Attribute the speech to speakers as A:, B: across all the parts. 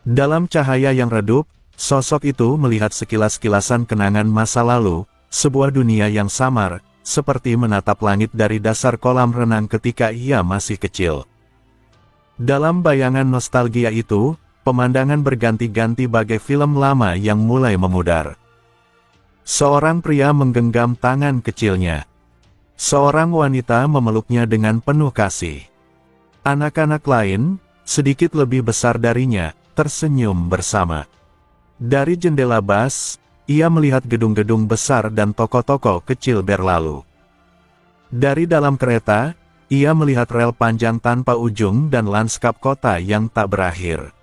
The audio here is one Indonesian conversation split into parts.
A: Dalam cahaya yang redup, sosok itu melihat sekilas-kilasan kenangan masa lalu, sebuah dunia yang samar, seperti menatap langit dari dasar kolam renang ketika ia masih kecil. Dalam bayangan nostalgia itu, pemandangan berganti-ganti bagai film lama yang mulai memudar. Seorang pria menggenggam tangan kecilnya. Seorang wanita memeluknya dengan penuh kasih. Anak-anak lain, sedikit lebih besar darinya, tersenyum bersama. Dari jendela bus, ia melihat gedung-gedung besar dan toko-toko kecil berlalu. Dari dalam kereta, ia melihat rel panjang tanpa ujung dan lanskap kota yang tak berakhir.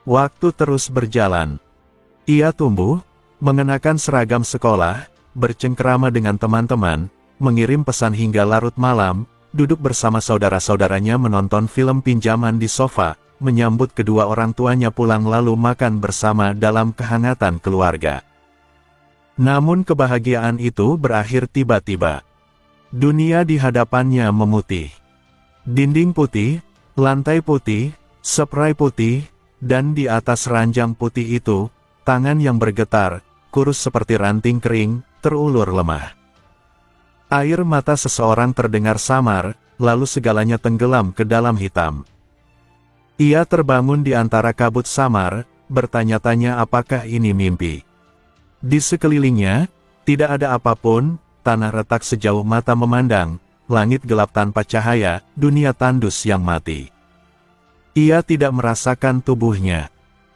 A: Waktu terus berjalan. Ia tumbuh, mengenakan seragam sekolah, bercengkerama dengan teman-teman, mengirim pesan hingga larut malam, duduk bersama saudara-saudaranya menonton film pinjaman di sofa, menyambut kedua orang tuanya pulang lalu makan bersama dalam kehangatan keluarga. Namun kebahagiaan itu berakhir tiba-tiba. Dunia di hadapannya memutih. Dinding putih, lantai putih, spray putih, dan di atas ranjang putih itu, tangan yang bergetar, kurus seperti ranting kering, terulur lemah. Air mata seseorang terdengar samar, lalu segalanya tenggelam ke dalam hitam. Ia terbangun di antara kabut samar, bertanya-tanya apakah ini mimpi. Di sekelilingnya, tidak ada apapun, tanah retak sejauh mata memandang, langit gelap tanpa cahaya, dunia tandus yang mati. Ia tidak merasakan tubuhnya.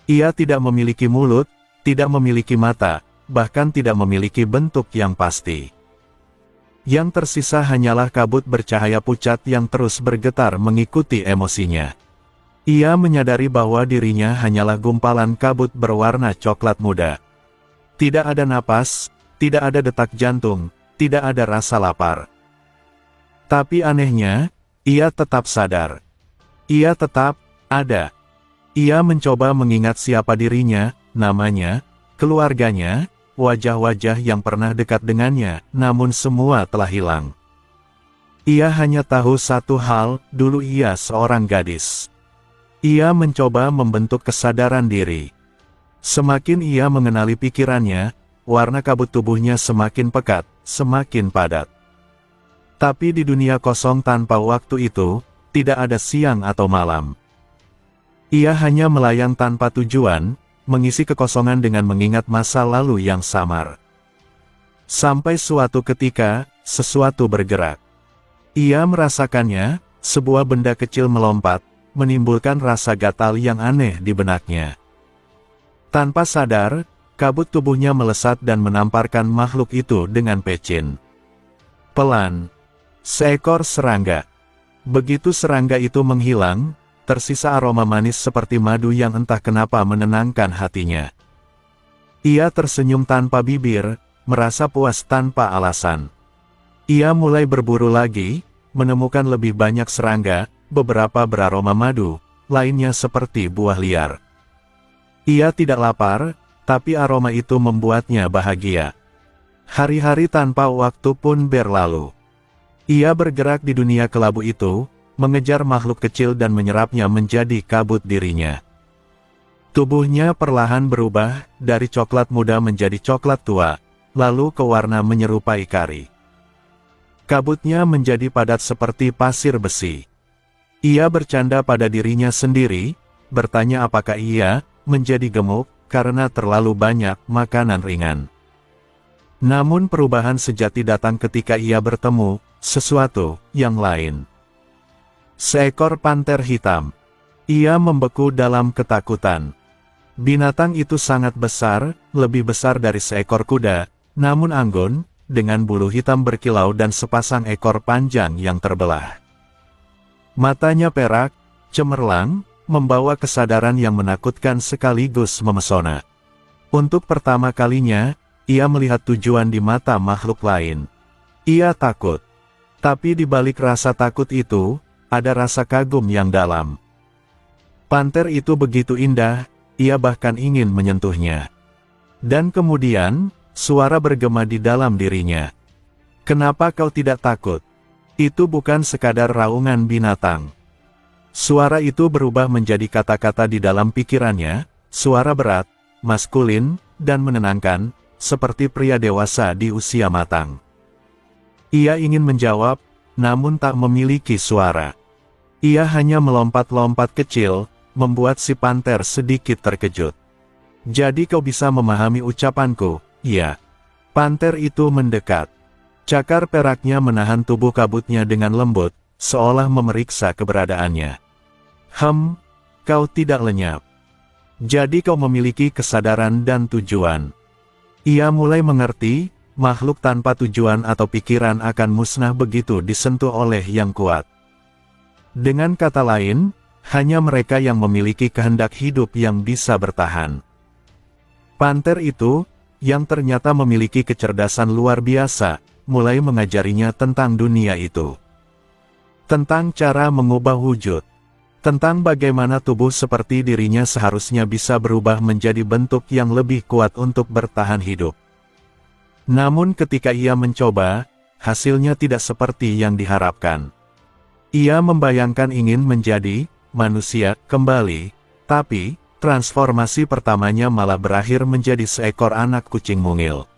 A: Ia tidak memiliki mulut, tidak memiliki mata, bahkan tidak memiliki bentuk yang pasti. Yang tersisa hanyalah kabut bercahaya pucat yang terus bergetar mengikuti emosinya. Ia menyadari bahwa dirinya hanyalah gumpalan kabut berwarna coklat muda. Tidak ada napas, tidak ada detak jantung, tidak ada rasa lapar. Tapi anehnya, ia tetap sadar. Ia tetap ada. Ia mencoba mengingat siapa dirinya, namanya, keluarganya, wajah-wajah yang pernah dekat dengannya, namun semua telah hilang. Ia hanya tahu satu hal, dulu ia seorang gadis. Ia mencoba membentuk kesadaran diri. Semakin ia mengenali pikirannya, warna kabut tubuhnya semakin pekat, semakin padat. Tapi di dunia kosong tanpa waktu itu, tidak ada siang atau malam. Ia hanya melayang tanpa tujuan, mengisi kekosongan dengan mengingat masa lalu yang samar. Sampai suatu ketika, sesuatu bergerak. Ia merasakannya, sebuah benda kecil melompat, menimbulkan rasa gatal yang aneh di benaknya. Tanpa sadar, kabut tubuhnya melesat dan menamparkan makhluk itu dengan pecin. Pelan. Seekor serangga. Begitu serangga itu menghilang, tersisa aroma manis seperti madu yang entah kenapa menenangkan hatinya. Ia tersenyum tanpa bibir, merasa puas tanpa alasan. Ia mulai berburu lagi, menemukan lebih banyak serangga, beberapa beraroma madu, lainnya seperti buah liar. Ia tidak lapar, tapi aroma itu membuatnya bahagia. Hari-hari tanpa waktu pun berlalu. Ia bergerak di dunia kelabu itu, mengejar makhluk kecil dan menyerapnya menjadi kabut dirinya. Tubuhnya perlahan berubah, dari coklat muda menjadi coklat tua, lalu ke warna menyerupai kari. Kabutnya menjadi padat seperti pasir besi. Ia bercanda pada dirinya sendiri, bertanya apakah ia menjadi gemuk, karena terlalu banyak makanan ringan. Namun perubahan sejati datang ketika ia bertemu sesuatu yang lain. Seekor panter hitam. Ia membeku dalam ketakutan. Binatang itu sangat besar, lebih besar dari seekor kuda, namun anggun, dengan bulu hitam berkilau dan sepasang ekor panjang yang terbelah. Matanya perak, cemerlang, membawa kesadaran yang menakutkan sekaligus memesona. Untuk pertama kalinya, ia melihat tujuan di mata makhluk lain. Ia takut. Tapi di balik rasa takut itu, ada rasa kagum yang dalam. Panter itu begitu indah, ia bahkan ingin menyentuhnya. Dan kemudian, suara bergema di dalam dirinya. Kenapa kau tidak takut? Itu bukan sekadar raungan binatang. Suara itu berubah menjadi kata-kata di dalam pikirannya, suara berat, maskulin, dan menenangkan, seperti pria dewasa di usia matang. Ia ingin menjawab, namun tak memiliki suara. Ia hanya melompat-lompat kecil, membuat si panter sedikit terkejut. "Jadi kau bisa memahami ucapanku?" "Iya." Panter itu mendekat. Cakar peraknya menahan tubuh kabutnya dengan lembut, seolah memeriksa keberadaannya. Kau tidak lenyap. Jadi kau memiliki kesadaran dan tujuan." Ia mulai mengerti, makhluk tanpa tujuan atau pikiran akan musnah begitu disentuh oleh yang kuat. Dengan kata lain, hanya mereka yang memiliki kehendak hidup yang bisa bertahan. Panter itu, yang ternyata memiliki kecerdasan luar biasa, mulai mengajarinya tentang dunia itu. Tentang cara mengubah wujud. Tentang bagaimana tubuh seperti dirinya seharusnya bisa berubah menjadi bentuk yang lebih kuat untuk bertahan hidup. Namun ketika ia mencoba, hasilnya tidak seperti yang diharapkan. Ia membayangkan ingin menjadi manusia kembali, tapi transformasi pertamanya malah berakhir menjadi seekor anak kucing mungil.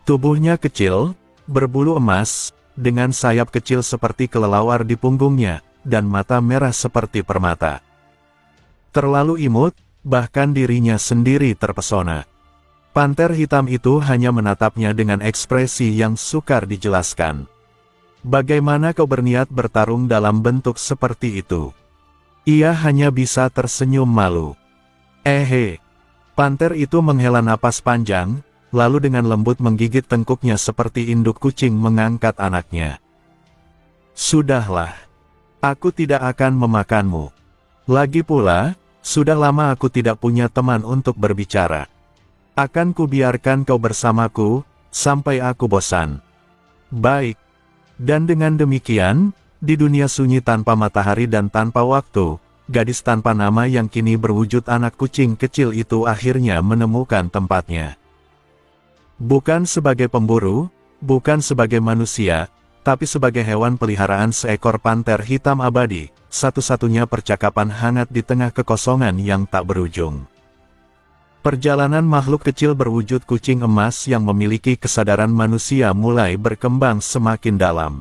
A: Tubuhnya kecil, berbulu emas, dengan sayap kecil seperti kelelawar di punggungnya, dan mata merah seperti permata. Terlalu imut, bahkan dirinya sendiri terpesona. Panter hitam itu hanya menatapnya dengan ekspresi yang sukar dijelaskan. "Bagaimana kau berniat bertarung dalam bentuk seperti itu?" Ia hanya bisa tersenyum malu. Panter itu menghela napas panjang, lalu dengan lembut menggigit tengkuknya seperti induk kucing mengangkat anaknya. "Sudahlah. Aku tidak akan memakanmu. Lagi pula, sudah lama aku tidak punya teman untuk berbicara. Akan kubiarkan kau bersamaku, sampai aku bosan." "Baik." Dan dengan demikian, di dunia sunyi tanpa matahari dan tanpa waktu, gadis tanpa nama yang kini berwujud anak kucing kecil itu akhirnya menemukan tempatnya. Bukan sebagai pemburu, bukan sebagai manusia, tapi sebagai hewan peliharaan seekor panter hitam abadi, satu-satunya percakapan hangat di tengah kekosongan yang tak berujung. Perjalanan makhluk kecil berwujud kucing emas yang memiliki kesadaran manusia mulai berkembang semakin dalam.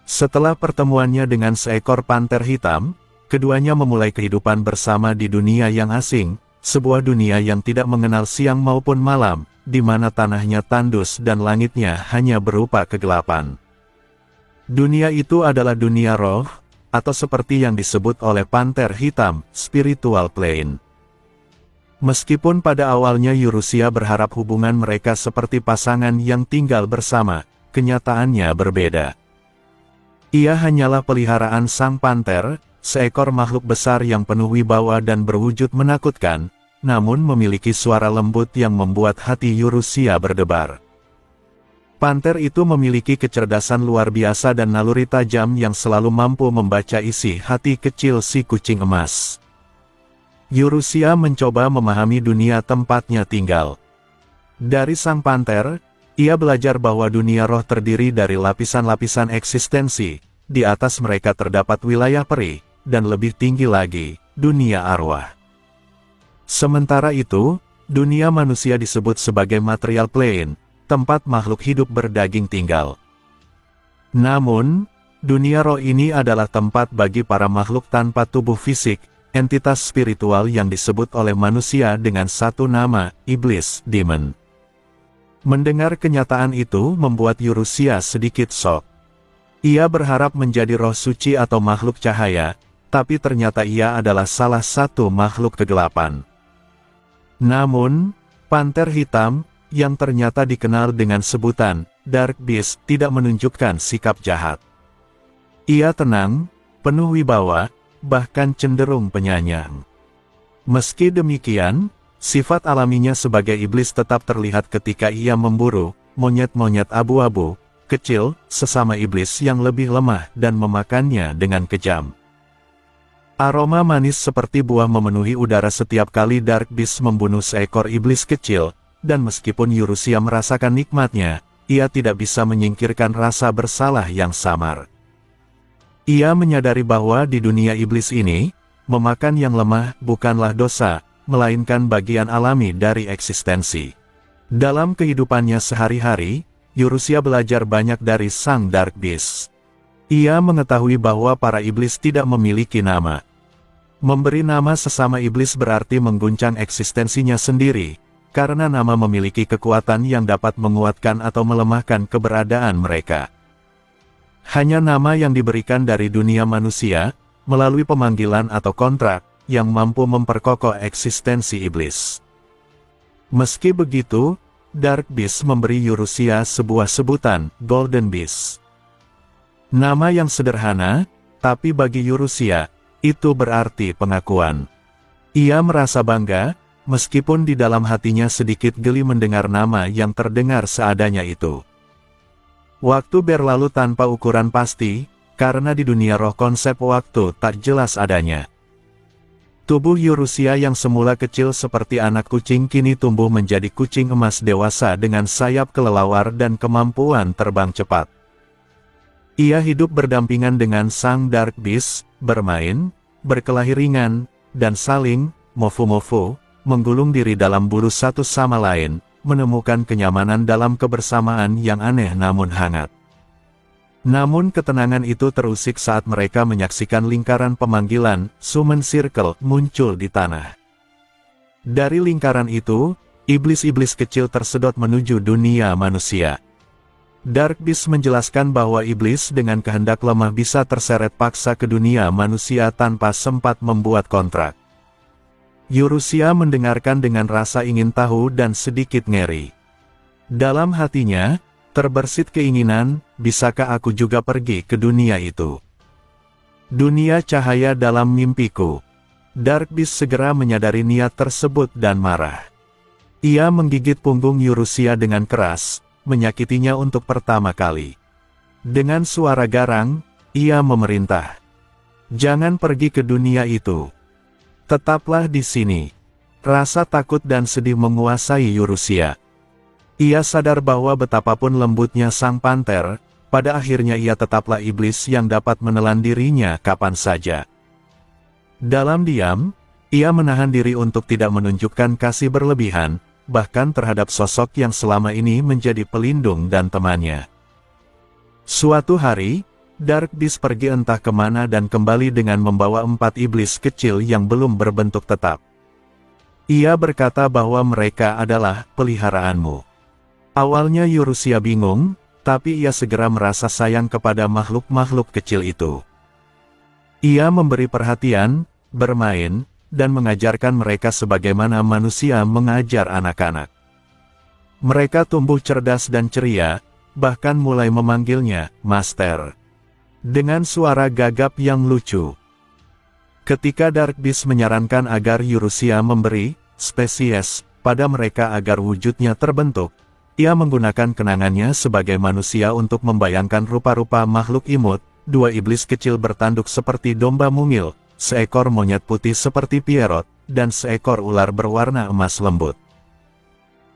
A: Setelah pertemuannya dengan seekor panter hitam, keduanya memulai kehidupan bersama di dunia yang asing, sebuah dunia yang tidak mengenal siang maupun malam, di mana tanahnya tandus dan langitnya hanya berupa kegelapan. Dunia itu adalah dunia roh, atau seperti yang disebut oleh panter hitam, spiritual plane. Meskipun pada awalnya Eurusia berharap hubungan mereka seperti pasangan yang tinggal bersama, kenyataannya berbeda. Ia hanyalah peliharaan sang panter, seekor makhluk besar yang penuh wibawa dan berwujud menakutkan, namun memiliki suara lembut yang membuat hati Eurusia berdebar. Panter itu memiliki kecerdasan luar biasa dan naluri tajam yang selalu mampu membaca isi hati kecil si kucing emas. Eurusia mencoba memahami dunia tempatnya tinggal. Dari sang panter, ia belajar bahwa dunia roh terdiri dari lapisan-lapisan eksistensi, di atas mereka terdapat wilayah peri, dan lebih tinggi lagi, dunia arwah. Sementara itu, dunia manusia disebut sebagai material plane, tempat makhluk hidup berdaging tinggal. Namun, dunia roh ini adalah tempat bagi para makhluk tanpa tubuh fisik, entitas spiritual yang disebut oleh manusia dengan satu nama, iblis, demon. Mendengar kenyataan itu membuat Eurusia sedikit shock. Ia berharap menjadi roh suci atau makhluk cahaya, tapi ternyata ia adalah salah satu makhluk kegelapan. Namun, panter hitam, yang ternyata dikenal dengan sebutan Dark Beast, tidak menunjukkan sikap jahat. Ia tenang, penuh wibawa, bahkan cenderung penyayang. Meski demikian, sifat alaminya sebagai iblis tetap terlihat ketika ia memburu monyet-monyet abu-abu kecil, sesama iblis yang lebih lemah dan memakannya dengan kejam. Aroma manis seperti buah memenuhi udara setiap kali Dark Beast membunuh seekor iblis kecil, dan meskipun Eurusia merasakan nikmatnya, ia tidak bisa menyingkirkan rasa bersalah yang samar. Ia menyadari bahwa di dunia iblis ini, memakan yang lemah bukanlah dosa, melainkan bagian alami dari eksistensi. Dalam kehidupannya sehari-hari, Eurusia belajar banyak dari sang Dark Beast. Ia mengetahui bahwa para iblis tidak memiliki nama. Memberi nama sesama iblis berarti mengguncang eksistensinya sendiri, karena nama memiliki kekuatan yang dapat menguatkan atau melemahkan keberadaan mereka. Hanya nama yang diberikan dari dunia manusia, melalui pemanggilan atau kontrak, yang mampu memperkokoh eksistensi iblis. Meski begitu, Dark Beast memberi Eurusia sebuah sebutan, Golden Beast. Nama yang sederhana, tapi bagi Eurusia, itu berarti pengakuan. Ia merasa bangga, meskipun di dalam hatinya sedikit geli mendengar nama yang terdengar seadanya itu. Waktu berlalu tanpa ukuran pasti, karena di dunia roh konsep waktu tak jelas adanya. Tubuh Eurusia yang semula kecil seperti anak kucing kini tumbuh menjadi kucing emas dewasa dengan sayap kelelawar dan kemampuan terbang cepat. Ia hidup berdampingan dengan sang Dark Beast, bermain, berkelahi ringan, dan saling, mofu-mofu, menggulung diri dalam bulu satu sama lain, menemukan kenyamanan dalam kebersamaan yang aneh namun hangat. Namun ketenangan itu terusik saat mereka menyaksikan lingkaran pemanggilan, Summon Circle, muncul di tanah. Dari lingkaran itu, iblis-iblis kecil tersedot menuju dunia manusia. Dark Beast menjelaskan bahwa iblis dengan kehendak lemah bisa terseret paksa ke dunia manusia tanpa sempat membuat kontrak. Eurusia mendengarkan dengan rasa ingin tahu dan sedikit ngeri. Dalam hatinya, terbersit keinginan, bisakah aku juga pergi ke dunia itu? Dunia cahaya dalam mimpiku. Dark Beast segera menyadari niat tersebut dan marah. Ia menggigit punggung Eurusia dengan keras, menyakitinya untuk pertama kali. Dengan suara garang, ia memerintah, "Jangan pergi ke dunia itu. Tetaplah di sini." Rasa takut dan sedih menguasai Eurusia. Ia sadar bahwa betapapun lembutnya sang panter, pada akhirnya ia tetaplah iblis yang dapat menelan dirinya kapan saja. Dalam diam, ia menahan diri untuk tidak menunjukkan kasih berlebihan, bahkan terhadap sosok yang selama ini menjadi pelindung dan temannya. Suatu hari, Dark Beast pergi entah kemana dan kembali dengan membawa 4 iblis kecil yang belum berbentuk tetap. Ia berkata bahwa mereka adalah peliharaanmu. Awalnya Eurusia bingung, tapi ia segera merasa sayang kepada makhluk-makhluk kecil itu. Ia memberi perhatian, bermain, dan mengajarkan mereka sebagaimana manusia mengajar anak-anak. Mereka tumbuh cerdas dan ceria, bahkan mulai memanggilnya Master, dengan suara gagap yang lucu. Ketika Dark Beast menyarankan agar Eurusia memberi spesies pada mereka agar wujudnya terbentuk, ia menggunakan kenangannya sebagai manusia untuk membayangkan rupa-rupa makhluk imut, 2 iblis kecil bertanduk seperti domba mungil, seekor monyet putih seperti Pierrot, dan seekor ular berwarna emas lembut.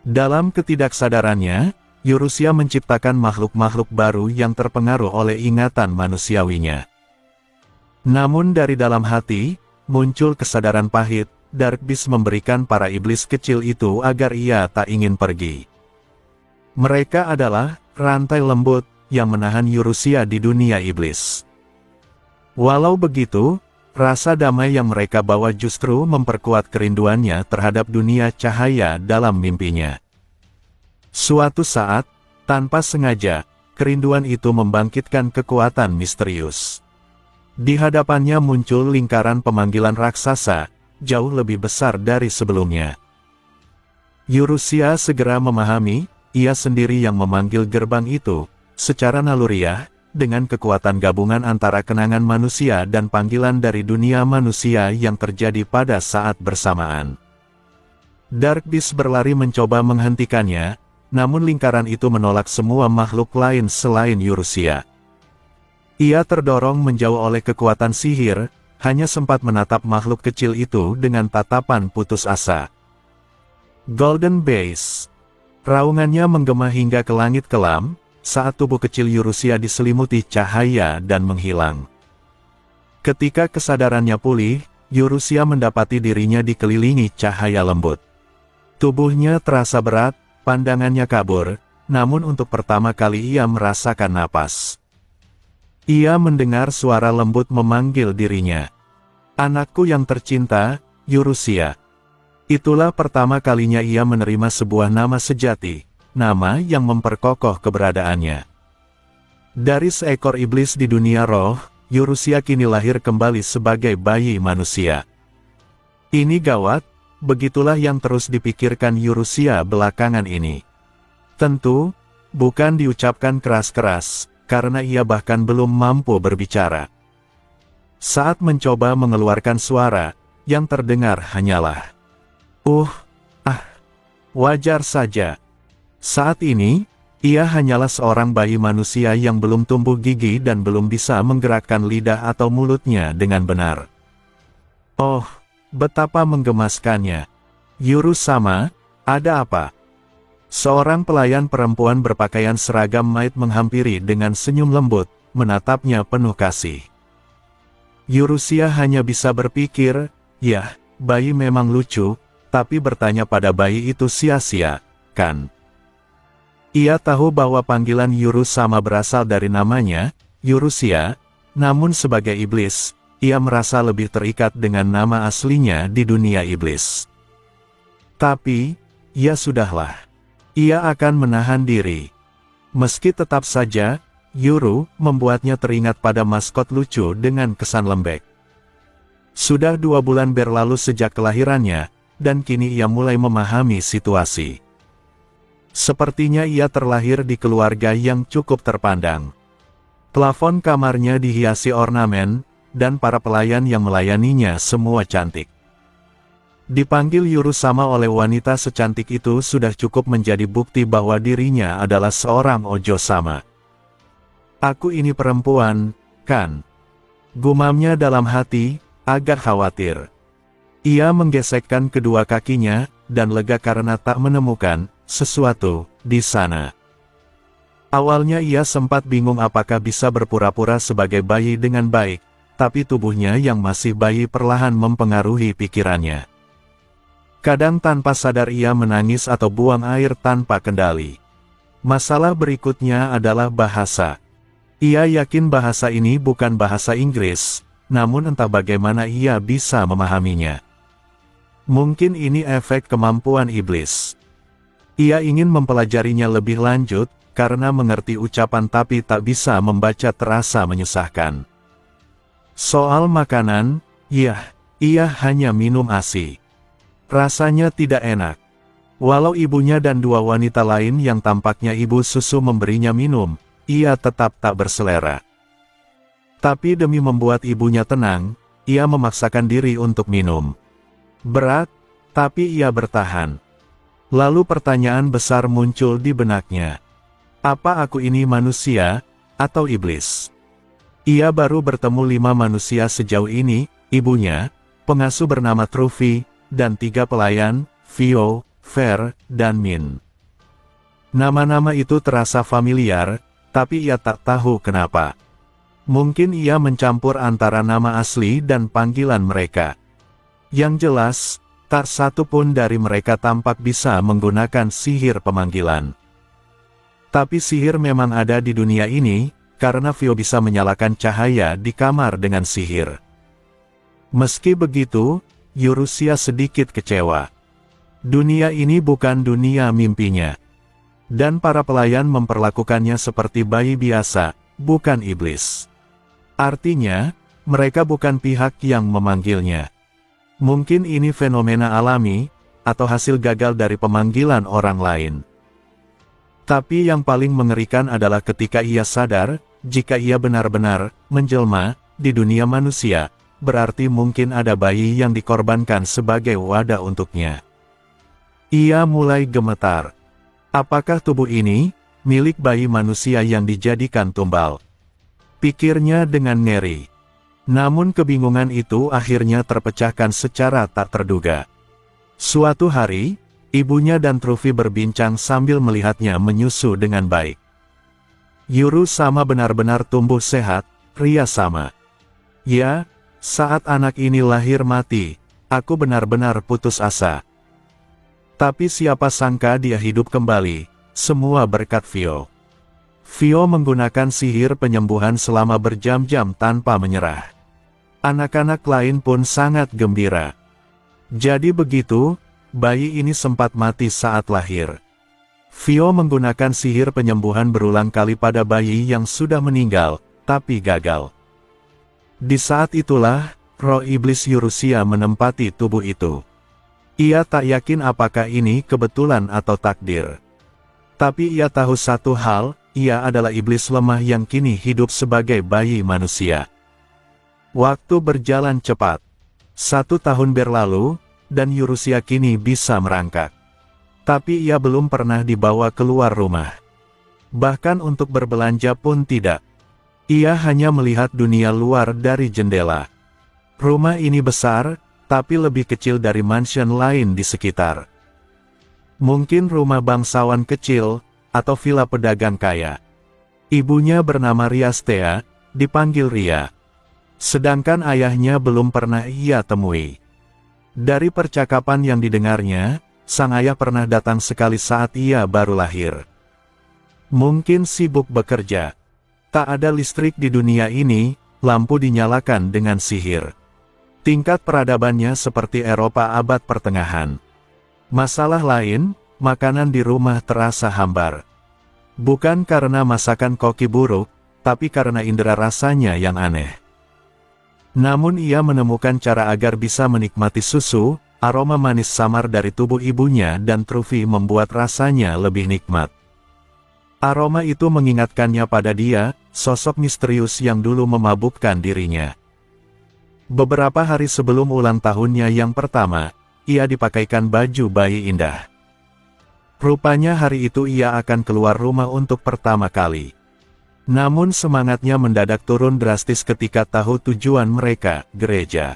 A: Dalam ketidaksadarannya, Eurusia menciptakan makhluk-makhluk baru yang terpengaruh oleh ingatan manusiawinya. Namun dari dalam hati, muncul kesadaran pahit. Dark Beast memberikan para iblis kecil itu agar ia tak ingin pergi. Mereka adalah rantai lembut yang menahan Eurusia di dunia iblis. Walau begitu, rasa damai yang mereka bawa justru memperkuat kerinduannya terhadap dunia cahaya dalam mimpinya. Suatu saat, tanpa sengaja, kerinduan itu membangkitkan kekuatan misterius. Di hadapannya muncul lingkaran pemanggilan raksasa, jauh lebih besar dari sebelumnya. Eurusia segera memahami, ia sendiri yang memanggil gerbang itu, secara naluriah, dengan kekuatan gabungan antara kenangan manusia dan panggilan dari dunia manusia yang terjadi pada saat bersamaan. Dark Beast berlari mencoba menghentikannya, namun lingkaran itu menolak semua makhluk lain selain Eurusia. Ia terdorong menjauh oleh kekuatan sihir, hanya sempat menatap makhluk kecil itu dengan tatapan putus asa. Golden Beast. Raungannya menggema hingga ke langit kelam, saat tubuh kecil Eurusia diselimuti cahaya dan menghilang. Ketika kesadarannya pulih, Yurusia mendapati dirinya dikelilingi cahaya lembut. Tubuhnya terasa berat, pandangannya kabur, namun untuk pertama kali ia merasakan napas. Ia mendengar suara lembut memanggil dirinya. "Anakku yang tercinta, Yurusia." Itulah pertama kalinya ia menerima sebuah nama sejati, nama yang memperkokoh keberadaannya. Dari seekor iblis di dunia roh, Yurusia kini lahir kembali sebagai bayi manusia. Ini gawat, begitulah yang terus dipikirkan Yurusia belakangan ini. Tentu, bukan diucapkan keras-keras, karena ia bahkan belum mampu berbicara. Saat mencoba mengeluarkan suara, yang terdengar hanyalah, wajar saja. Saat ini, ia hanyalah seorang bayi manusia yang belum tumbuh gigi dan belum bisa menggerakkan lidah atau mulutnya dengan benar. Oh, betapa menggemaskannya. "Yuru-sama, ada apa?" Seorang pelayan perempuan berpakaian seragam maid menghampiri dengan senyum lembut, menatapnya penuh kasih. Yurusia hanya bisa berpikir, "Yah, bayi memang lucu," tapi bertanya pada bayi itu sia-sia, kan? Ia tahu bahwa panggilan Yuru-sama berasal dari namanya, Yurusia, namun sebagai iblis, ia merasa lebih terikat dengan nama aslinya di dunia iblis. Tapi, ya sudahlah. Ia akan menahan diri. Meski tetap saja, Yuru membuatnya teringat pada maskot lucu dengan kesan lembek. Sudah 2 bulan berlalu sejak kelahirannya, dan kini ia mulai memahami situasi. Sepertinya ia terlahir di keluarga yang cukup terpandang. Plafon kamarnya dihiasi ornamen, dan para pelayan yang melayaninya semua cantik. Dipanggil Yuru-sama oleh wanita secantik itu sudah cukup menjadi bukti bahwa dirinya adalah seorang Ojo-sama. "Aku ini perempuan, kan?" gumamnya dalam hati, agak khawatir. Ia menggesekkan kedua kakinya, dan lega karena tak menemukan sesuatu di sana. Awalnya ia sempat bingung apakah bisa berpura-pura sebagai bayi dengan baik, tapi tubuhnya yang masih bayi perlahan mempengaruhi pikirannya. Kadang tanpa sadar ia menangis atau buang air tanpa kendali. Masalah berikutnya adalah bahasa. Ia yakin bahasa ini bukan bahasa Inggris, namun entah bagaimana ia bisa memahaminya. Mungkin ini efek kemampuan iblis. Ia ingin mempelajarinya lebih lanjut, karena mengerti ucapan tapi tak bisa membaca terasa menyusahkan. Soal makanan, ia hanya minum ASI. Rasanya tidak enak. Walau ibunya dan 2 wanita lain yang tampaknya ibu susu memberinya minum, ia tetap tak berselera. Tapi demi membuat ibunya tenang, ia memaksakan diri untuk minum. Berat, tapi ia bertahan. Lalu pertanyaan besar muncul di benaknya. Apa aku ini manusia, atau iblis? Ia baru bertemu 5 manusia sejauh ini, ibunya, pengasuh bernama Trufi, dan 3 pelayan, Vio, Fer, dan Min. Nama-nama itu terasa familiar, tapi ia tak tahu kenapa. Mungkin ia mencampur antara nama asli dan panggilan mereka. Yang jelas, tak satu pun dari mereka tampak bisa menggunakan sihir pemanggilan. Tapi sihir memang ada di dunia ini, karena Vio bisa menyalakan cahaya di kamar dengan sihir. Meski begitu, Yurusia sedikit kecewa. Dunia ini bukan dunia mimpinya. Dan para pelayan memperlakukannya seperti bayi biasa, bukan iblis. Artinya, mereka bukan pihak yang memanggilnya. Mungkin ini fenomena alami, atau hasil gagal dari pemanggilan orang lain. Tapi yang paling mengerikan adalah ketika ia sadar, jika ia benar-benar menjelma di dunia manusia, berarti mungkin ada bayi yang dikorbankan sebagai wadah untuknya. Ia mulai gemetar. Apakah tubuh ini milik bayi manusia yang dijadikan tumbal? Pikirnya dengan ngeri. Namun kebingungan itu akhirnya terpecahkan secara tak terduga. Suatu hari, ibunya dan Trufi berbincang sambil melihatnya menyusu dengan baik. Yuru-sama benar-benar tumbuh sehat, Ria-sama. Ya, Saat anak ini lahir mati, aku benar-benar putus asa. Tapi siapa sangka dia hidup kembali, semua berkat Vio. Vio menggunakan sihir penyembuhan selama berjam-jam tanpa menyerah. Anak-anak lain pun sangat gembira. Jadi begitu, bayi ini sempat mati saat lahir. Vio menggunakan sihir penyembuhan berulang kali pada bayi yang sudah meninggal, tapi gagal. Di saat itulah, roh iblis Yurusia menempati tubuh itu. Ia tak yakin apakah ini kebetulan atau takdir. Tapi ia tahu satu hal, ia adalah iblis lemah yang kini hidup sebagai bayi manusia. Waktu berjalan cepat. 1 tahun berlalu, dan Yurusia kini bisa merangkak. Tapi ia belum pernah dibawa keluar rumah. Bahkan untuk berbelanja pun tidak. Ia hanya melihat dunia luar dari jendela. Rumah ini besar, tapi lebih kecil dari mansion lain di sekitar. Mungkin rumah bangsawan kecil, atau villa pedagang kaya. Ibunya bernama Riastea, dipanggil Ria. Sedangkan ayahnya belum pernah ia temui. Dari percakapan yang didengarnya, sang ayah pernah datang sekali saat ia baru lahir. Mungkin sibuk bekerja. Tak ada listrik di dunia ini, lampu dinyalakan dengan sihir. Tingkat peradabannya seperti Eropa abad pertengahan. Masalah lain, makanan di rumah terasa hambar. Bukan karena masakan koki buruk, tapi karena indera rasanya yang aneh. Namun ia menemukan cara agar bisa menikmati susu, aroma manis samar dari tubuh ibunya dan trufi membuat rasanya lebih nikmat. Aroma itu mengingatkannya pada dia, sosok misterius yang dulu memabukkan dirinya. Beberapa hari sebelum ulang tahunnya yang pertama, ia dipakaikan baju bayi indah. Rupanya hari itu ia akan keluar rumah untuk pertama kali. Namun semangatnya mendadak turun drastis ketika tahu tujuan mereka, gereja.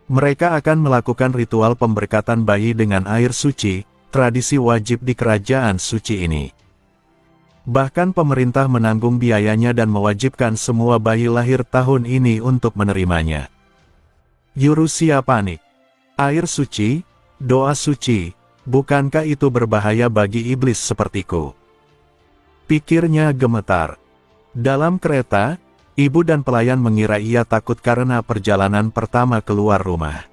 A: Mereka akan melakukan ritual pemberkatan bayi dengan air suci, tradisi wajib di kerajaan suci ini. Bahkan pemerintah menanggung biayanya dan mewajibkan semua bayi lahir tahun ini untuk menerimanya. Yurusia panik. Air suci, doa suci, bukankah itu berbahaya bagi iblis sepertiku? Pikirnya gemetar. Dalam kereta, ibu dan pelayan mengira ia takut karena perjalanan pertama keluar rumah.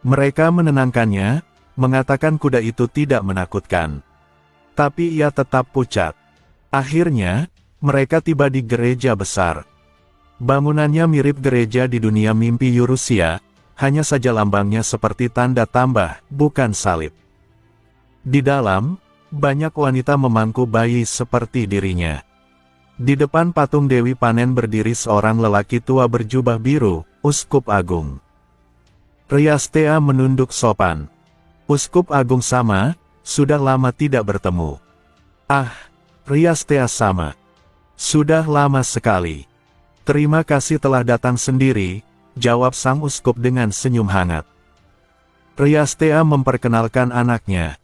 A: Mereka menenangkannya, mengatakan kuda itu tidak menakutkan. Tapi ia tetap pucat. Akhirnya, mereka tiba di gereja besar. Bangunannya mirip gereja di dunia mimpi Yurusia, hanya saja lambangnya seperti tanda tambah, bukan salib. Di dalam, banyak wanita memangku bayi seperti dirinya. Di depan patung Dewi Panen berdiri seorang lelaki tua berjubah biru, Uskup Agung. Riastea menunduk sopan. Uskup Agung sama, sudah lama tidak bertemu. Ah, Riastea sama. Sudah lama sekali. Terima kasih telah datang sendiri, jawab sang uskup dengan senyum hangat. Riastea memperkenalkan anaknya.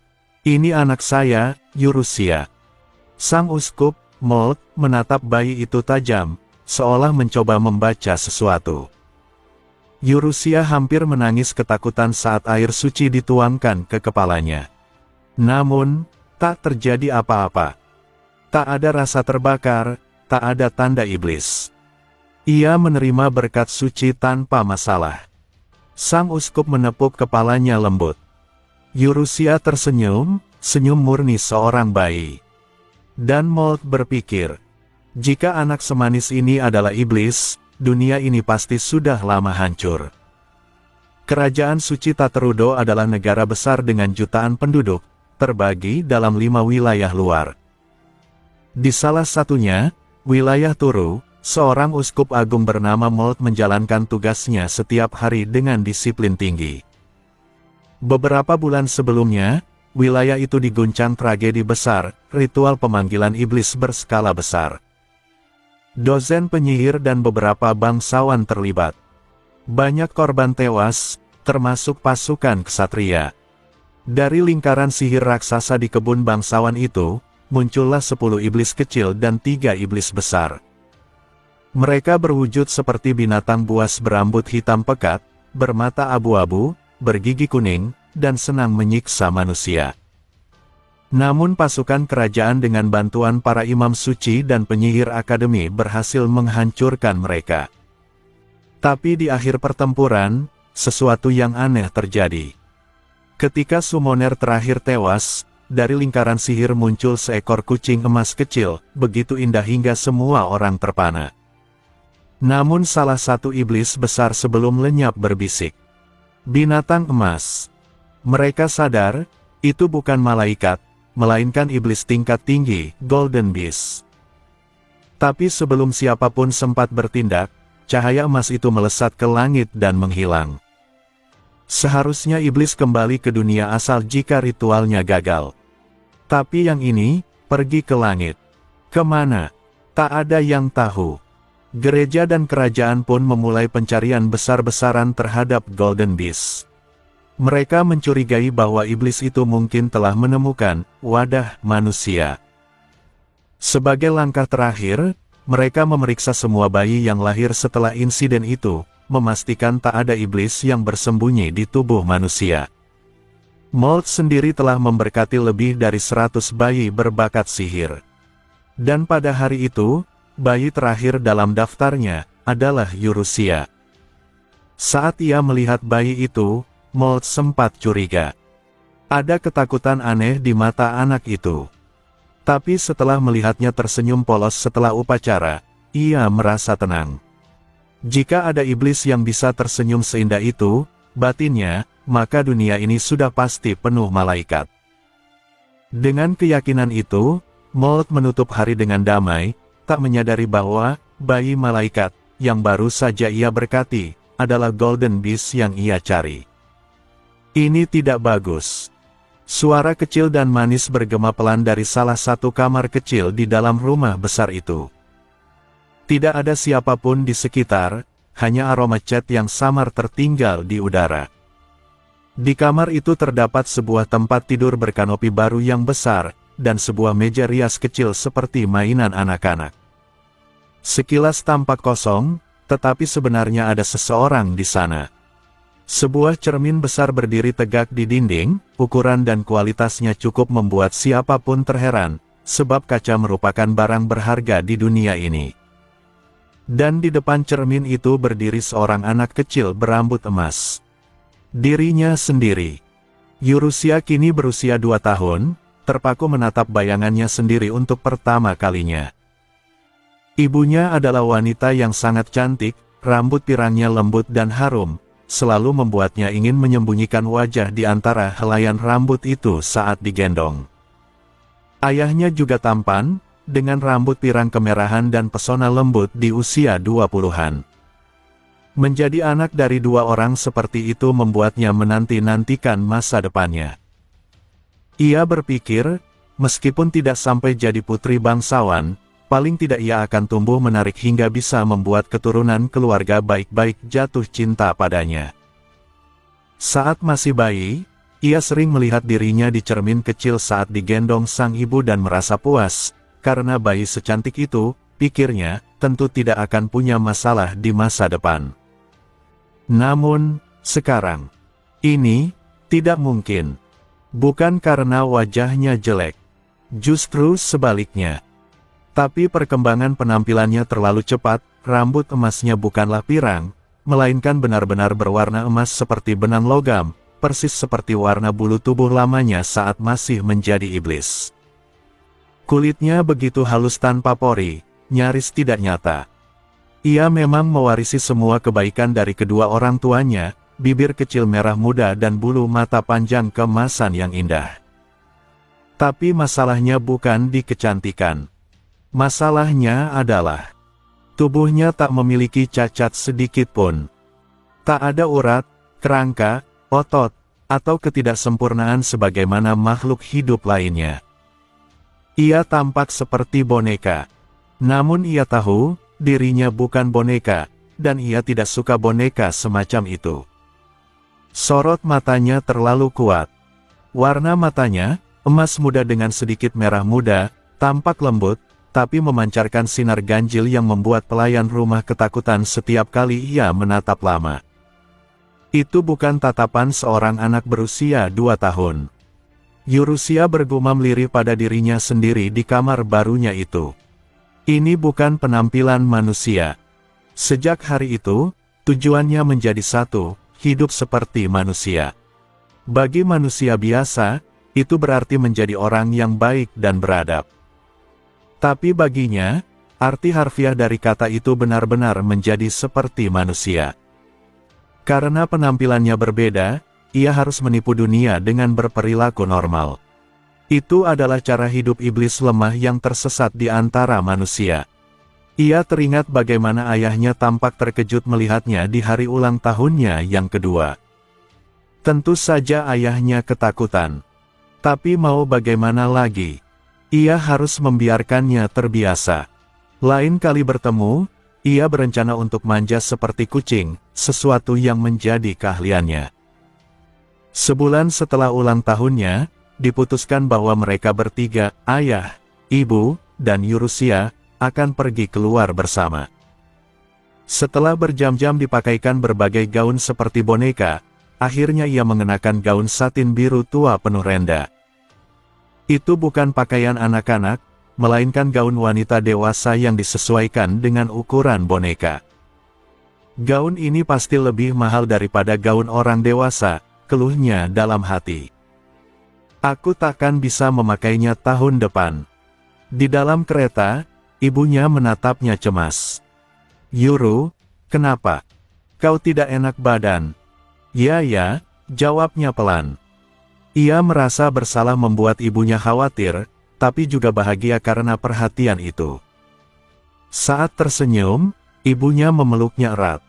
A: Ini anak saya, Yurusia. Sang uskup, Molt, menatap bayi itu tajam, seolah mencoba membaca sesuatu. Yurusia hampir menangis ketakutan saat air suci dituangkan ke kepalanya. Namun, tak terjadi apa-apa. Tak ada rasa terbakar, tak ada tanda iblis. Ia menerima berkat suci tanpa masalah. Sang uskup menepuk kepalanya lembut. Yurusia tersenyum, senyum murni seorang bayi. Dan Molt berpikir, jika anak semanis ini adalah iblis, dunia ini pasti sudah lama hancur. Kerajaan suci Taterudo adalah negara besar dengan jutaan penduduk, terbagi dalam 5 wilayah luar. Di salah satunya, wilayah Turu, seorang uskup agung bernama Molt menjalankan tugasnya setiap hari dengan disiplin tinggi. Beberapa bulan sebelumnya, wilayah itu diguncang tragedi besar, ritual pemanggilan iblis berskala besar. Dozen penyihir dan beberapa bangsawan terlibat. Banyak korban tewas, termasuk pasukan ksatria. Dari lingkaran sihir raksasa di kebun bangsawan itu, muncullah 10 iblis kecil dan 3 iblis besar. Mereka berwujud seperti binatang buas berambut hitam pekat, bermata abu-abu, bergigi kuning, dan senang menyiksa manusia. Namun pasukan kerajaan dengan bantuan para imam suci dan penyihir akademi berhasil menghancurkan mereka. Tapi di akhir pertempuran, sesuatu yang aneh terjadi. Ketika summoner terakhir tewas, dari lingkaran sihir muncul seekor kucing emas kecil, begitu indah hingga semua orang terpana. Namun salah satu iblis besar sebelum lenyap berbisik, "Binatang emas." Mereka sadar, itu bukan malaikat, melainkan iblis tingkat tinggi, Golden Beast. Tapi sebelum siapapun sempat bertindak, cahaya emas itu melesat ke langit dan menghilang. Seharusnya iblis kembali ke dunia asal jika ritualnya gagal. Tapi yang ini, pergi ke langit. Kemana? Tak ada yang tahu. Gereja dan kerajaan pun memulai pencarian besar-besaran terhadap Golden Beast. Mereka mencurigai bahwa iblis itu mungkin telah menemukan wadah manusia. Sebagai langkah terakhir, mereka memeriksa semua bayi yang lahir setelah insiden itu, memastikan tak ada iblis yang bersembunyi di tubuh manusia. Mold sendiri telah memberkati lebih dari 100 bayi berbakat sihir. Dan pada hari itu, bayi terakhir dalam daftarnya adalah Eurusia. Saat ia melihat bayi itu, Mold sempat curiga. Ada ketakutan aneh di mata anak itu. Tapi setelah melihatnya tersenyum polos setelah upacara, ia merasa tenang. Jika ada iblis yang bisa tersenyum seindah itu, batinnya, maka dunia ini sudah pasti penuh malaikat. Dengan keyakinan itu, Mold menutup hari dengan damai, tak menyadari bahwa bayi malaikat yang baru saja ia berkati adalah Golden Beast yang ia cari. Ini tidak bagus. Suara kecil dan manis bergema pelan dari salah satu kamar kecil di dalam rumah besar itu. Tidak ada siapapun di sekitar, hanya aroma cat yang samar tertinggal di udara. Di kamar itu terdapat sebuah tempat tidur berkanopi baru yang besar, dan sebuah meja rias kecil seperti mainan anak-anak. Sekilas tampak kosong, tetapi sebenarnya ada seseorang di sana. Sebuah cermin besar berdiri tegak di dinding, ukuran dan kualitasnya cukup membuat siapapun terheran, sebab kaca merupakan barang berharga di dunia ini. Dan di depan cermin itu berdiri seorang anak kecil berambut emas. Dirinya sendiri. Eurusia kini berusia 2 tahun, terpaku menatap bayangannya sendiri untuk pertama kalinya. Ibunya adalah wanita yang sangat cantik, rambut pirangnya lembut dan harum, selalu membuatnya ingin menyembunyikan wajah di antara helaian rambut itu saat digendong. Ayahnya juga tampan, dengan rambut pirang kemerahan dan pesona lembut di usia 20-an. Menjadi anak dari 2 orang seperti itu membuatnya menanti-nantikan masa depannya. Ia berpikir, meskipun tidak sampai jadi putri bangsawan, paling tidak ia akan tumbuh menarik hingga bisa membuat keturunan keluarga baik-baik jatuh cinta padanya. Saat masih bayi, ia sering melihat dirinya di cermin kecil saat digendong sang ibu dan merasa puas, karena bayi secantik itu, pikirnya, tentu tidak akan punya masalah di masa depan. Namun, sekarang, ini, tidak mungkin. Bukan karena wajahnya jelek. Justru sebaliknya. Tapi perkembangan penampilannya terlalu cepat, rambut emasnya bukanlah pirang, melainkan benar-benar berwarna emas seperti benang logam, persis seperti warna bulu tubuh lamanya saat masih menjadi iblis. Kulitnya begitu halus tanpa pori, nyaris tidak nyata. Ia memang mewarisi semua kebaikan dari kedua orang tuanya, bibir kecil merah muda dan bulu mata panjang keemasan yang indah. Tapi masalahnya bukan di kecantikan. Masalahnya adalah, tubuhnya tak memiliki cacat sedikit pun. Tak ada urat, kerangka, otot, atau ketidaksempurnaan sebagaimana makhluk hidup lainnya. Ia tampak seperti boneka. Namun ia tahu, dirinya bukan boneka, dan ia tidak suka boneka semacam itu. Sorot matanya terlalu kuat. Warna matanya, emas muda dengan sedikit merah muda, tampak lembut, tapi memancarkan sinar ganjil yang membuat pelayan rumah ketakutan setiap kali ia menatap Lama. Itu bukan tatapan seorang anak berusia 2 tahun. Yurusia bergumam lirih pada dirinya sendiri di kamar barunya itu. Ini bukan penampilan manusia. Sejak hari itu, tujuannya menjadi satu, hidup seperti manusia. Bagi manusia biasa, itu berarti menjadi orang yang baik dan beradab. Tapi baginya, arti harfiah dari kata itu benar-benar menjadi seperti manusia. Karena penampilannya berbeda, ia harus menipu dunia dengan berperilaku normal. Itu adalah cara hidup iblis lemah yang tersesat di antara manusia. Ia teringat bagaimana ayahnya tampak terkejut melihatnya di hari ulang tahunnya yang kedua. Tentu saja ayahnya ketakutan. Tapi mau bagaimana lagi? Ia harus membiarkannya terbiasa. Lain kali bertemu, ia berencana untuk manja seperti kucing, sesuatu yang menjadi keahliannya. Sebulan setelah ulang tahunnya, diputuskan bahwa mereka bertiga, ayah, ibu, dan Yurusia, akan pergi keluar bersama. Setelah berjam-jam dipakaikan berbagai gaun seperti boneka, akhirnya ia mengenakan gaun satin biru tua penuh renda. Itu bukan pakaian anak-anak, melainkan gaun wanita dewasa yang disesuaikan dengan ukuran boneka. Gaun ini pasti lebih mahal daripada gaun orang dewasa, keluhnya dalam hati. Aku takkan bisa memakainya tahun depan. Di dalam kereta, ibunya menatapnya cemas. Yuru, kenapa? Kau tidak enak badan? Ya, jawabnya pelan. Ia merasa bersalah membuat ibunya khawatir, tapi juga bahagia karena perhatian itu. Saat tersenyum, ibunya memeluknya erat.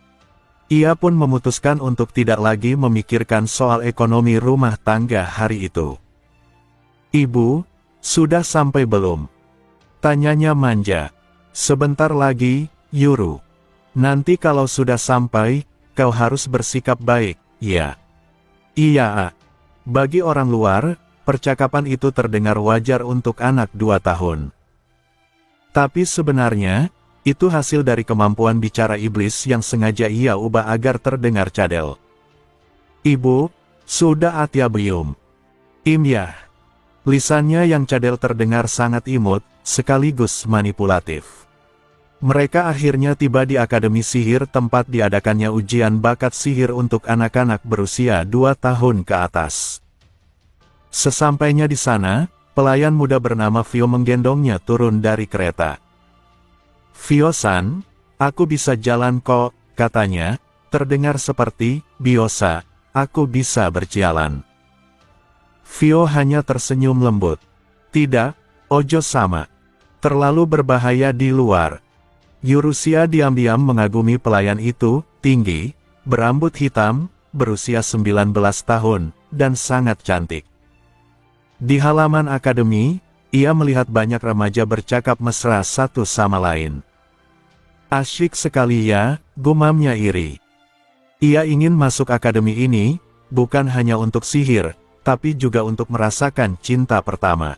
A: Ia pun memutuskan untuk tidak lagi memikirkan soal ekonomi rumah tangga hari itu. Ibu, sudah sampai belum? Tanyanya manja. Sebentar lagi, Yuru. Nanti kalau sudah sampai, kau harus bersikap baik. Ya. Iya. Bagi orang luar, percakapan itu terdengar wajar untuk anak 2 tahun. Tapi sebenarnya, itu hasil dari kemampuan bicara iblis yang sengaja ia ubah agar terdengar cadel. Ibu, sudah Atya Bium. Imyah. Lisannya yang cadel terdengar sangat imut, sekaligus manipulatif. Mereka akhirnya tiba di Akademi Sihir tempat diadakannya ujian bakat sihir untuk anak-anak berusia 2 tahun ke atas. Sesampainya di sana, pelayan muda bernama Fio menggendongnya turun dari kereta. Fio-san, aku bisa jalan kok, katanya, terdengar seperti, biasa, aku bisa berjalan. Fio hanya tersenyum lembut. Tidak, ojo sama. Terlalu berbahaya di luar. Yurusia diam-diam mengagumi pelayan itu, tinggi, berambut hitam, berusia 19 tahun, dan sangat cantik. Di halaman akademi, ia melihat banyak remaja bercakap mesra satu sama lain. Asyik sekali ya, gumamnya iri. Ia ingin masuk akademi ini, bukan hanya untuk sihir, tapi juga untuk merasakan cinta pertama.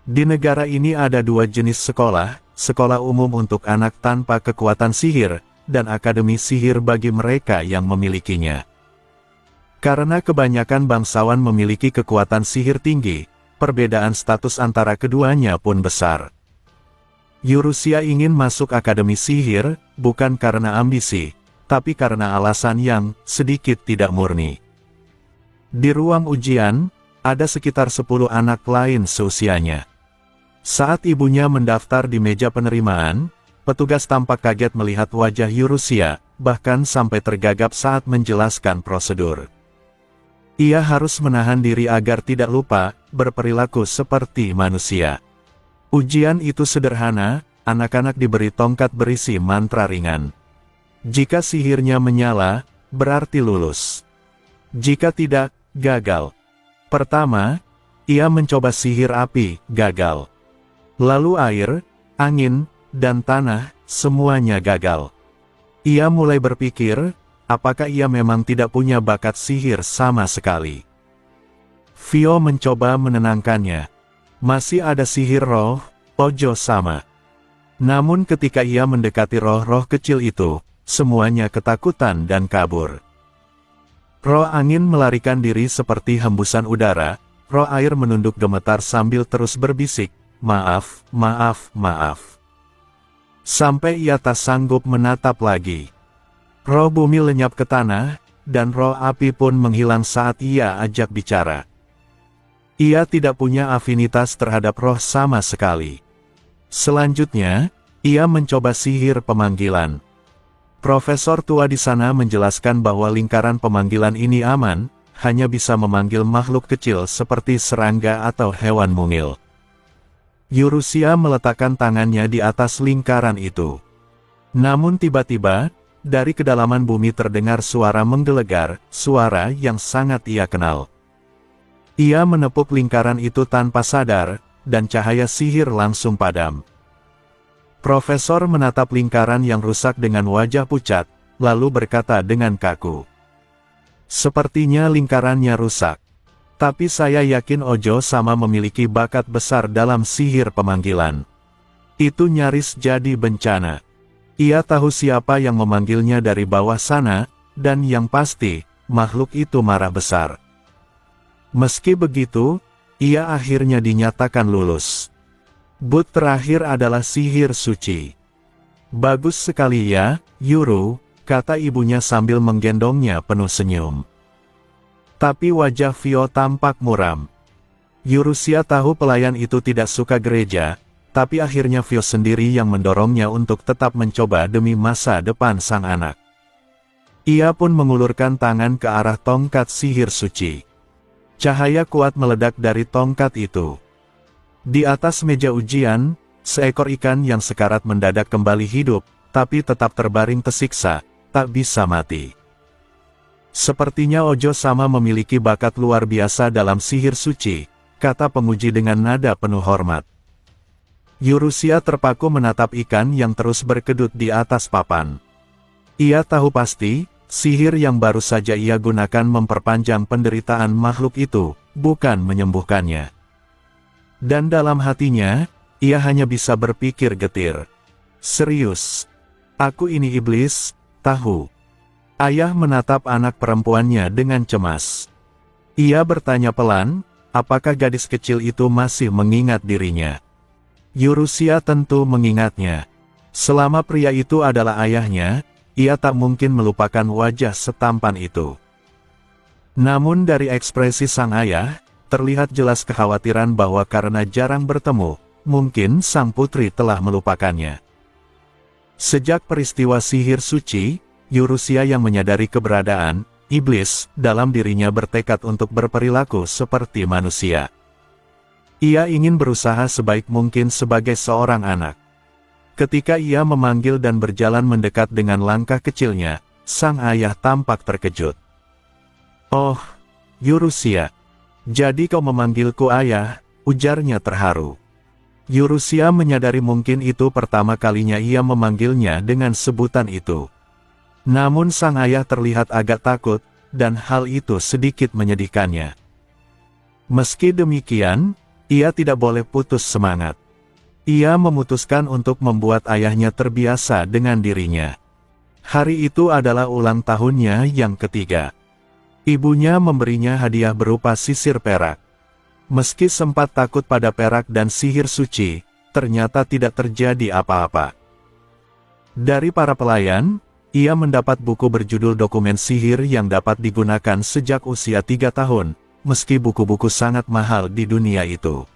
A: Di negara ini ada 2 jenis sekolah, sekolah umum untuk anak tanpa kekuatan sihir, dan akademi sihir bagi mereka yang memilikinya. Karena kebanyakan bangsawan memiliki kekuatan sihir tinggi, perbedaan status antara keduanya pun besar. Yurusia ingin masuk akademi sihir, bukan karena ambisi, tapi karena alasan yang sedikit tidak murni. Di ruang ujian, ada sekitar 10 anak lain seusianya. Saat ibunya mendaftar di meja penerimaan, petugas tampak kaget melihat wajah Yurusia, bahkan sampai tergagap saat menjelaskan prosedur. Ia harus menahan diri agar tidak lupa, berperilaku seperti manusia. Ujian itu sederhana, anak-anak diberi tongkat berisi mantra ringan. Jika sihirnya menyala, berarti lulus. Jika tidak, gagal. Pertama, ia mencoba sihir api, gagal. Lalu air, angin, dan tanah, semuanya gagal. Ia mulai berpikir, apakah ia memang tidak punya bakat sihir sama sekali. Fio mencoba menenangkannya. Masih ada sihir roh, Ojo sama. Namun ketika ia mendekati roh-roh kecil itu, semuanya ketakutan dan kabur. Roh angin melarikan diri seperti hembusan udara, roh air menunduk gemetar sambil terus berbisik, "Maaf, maaf, maaf." Sampai ia tak sanggup menatap lagi. Roh bumi lenyap ke tanah, dan roh api pun menghilang saat ia ajak bicara. Ia tidak punya afinitas terhadap roh sama sekali. Selanjutnya, ia mencoba sihir pemanggilan. Profesor tua di sana menjelaskan bahwa lingkaran pemanggilan ini aman, hanya bisa memanggil makhluk kecil seperti serangga atau hewan mungil. Yurusia meletakkan tangannya di atas lingkaran itu. Namun tiba-tiba, dari kedalaman bumi terdengar suara menggelegar, suara yang sangat ia kenal. Ia menepuk lingkaran itu tanpa sadar, dan cahaya sihir langsung padam. Profesor menatap lingkaran yang rusak dengan wajah pucat, lalu berkata dengan kaku, "Sepertinya lingkarannya rusak. Tapi saya yakin Ojo sama memiliki bakat besar dalam sihir pemanggilan." Itu nyaris jadi bencana. Ia tahu siapa yang memanggilnya dari bawah sana, dan yang pasti, makhluk itu marah besar. Meski begitu, ia akhirnya dinyatakan lulus. But terakhir adalah sihir suci. "Bagus sekali ya, Yuru," kata ibunya sambil menggendongnya penuh senyum. Tapi wajah Vio tampak muram. Yurusia tahu pelayan itu tidak suka gereja, tapi akhirnya Vio sendiri yang mendorongnya untuk tetap mencoba demi masa depan sang anak. Ia pun mengulurkan tangan ke arah tongkat sihir suci. Cahaya kuat meledak dari tongkat itu. Di atas meja ujian, seekor ikan yang sekarat mendadak kembali hidup, tapi tetap terbaring tersiksa, tak bisa mati. "Sepertinya Ojo sama memiliki bakat luar biasa dalam sihir suci," kata penguji dengan nada penuh hormat. Yurusia terpaku menatap ikan yang terus berkedut di atas papan. Ia tahu pasti, sihir yang baru saja ia gunakan memperpanjang penderitaan makhluk itu, bukan menyembuhkannya. Dan dalam hatinya, ia hanya bisa berpikir getir. "Serius? Aku ini iblis, tahu?" Ayah menatap anak perempuannya dengan cemas. Ia bertanya pelan, apakah gadis kecil itu masih mengingat dirinya. Yurusia tentu mengingatnya. Selama pria itu adalah ayahnya, ia tak mungkin melupakan wajah setampan itu. Namun dari ekspresi sang ayah, terlihat jelas kekhawatiran bahwa karena jarang bertemu, mungkin sang putri telah melupakannya. Sejak peristiwa sihir suci, Yurusia yang menyadari keberadaan iblis dalam dirinya bertekad untuk berperilaku seperti manusia. Ia ingin berusaha sebaik mungkin sebagai seorang anak. Ketika ia memanggil dan berjalan mendekat dengan langkah kecilnya, sang ayah tampak terkejut. "Oh, Yurusia. Jadi kau memanggilku ayah," ujarnya terharu. Yurusia menyadari mungkin itu pertama kalinya ia memanggilnya dengan sebutan itu. Namun sang ayah terlihat agak takut, dan hal itu sedikit menyedihkannya. Meski demikian, ia tidak boleh putus semangat. Ia memutuskan untuk membuat ayahnya terbiasa dengan dirinya. Hari itu adalah ulang tahunnya yang ketiga. Ibunya memberinya hadiah berupa sisir perak. Meski sempat takut pada perak dan sihir suci, ternyata tidak terjadi apa-apa. Dari para pelayan, ia mendapat buku berjudul Dokumen Sihir yang dapat digunakan sejak usia 3 tahun, meski buku-buku sangat mahal di dunia itu.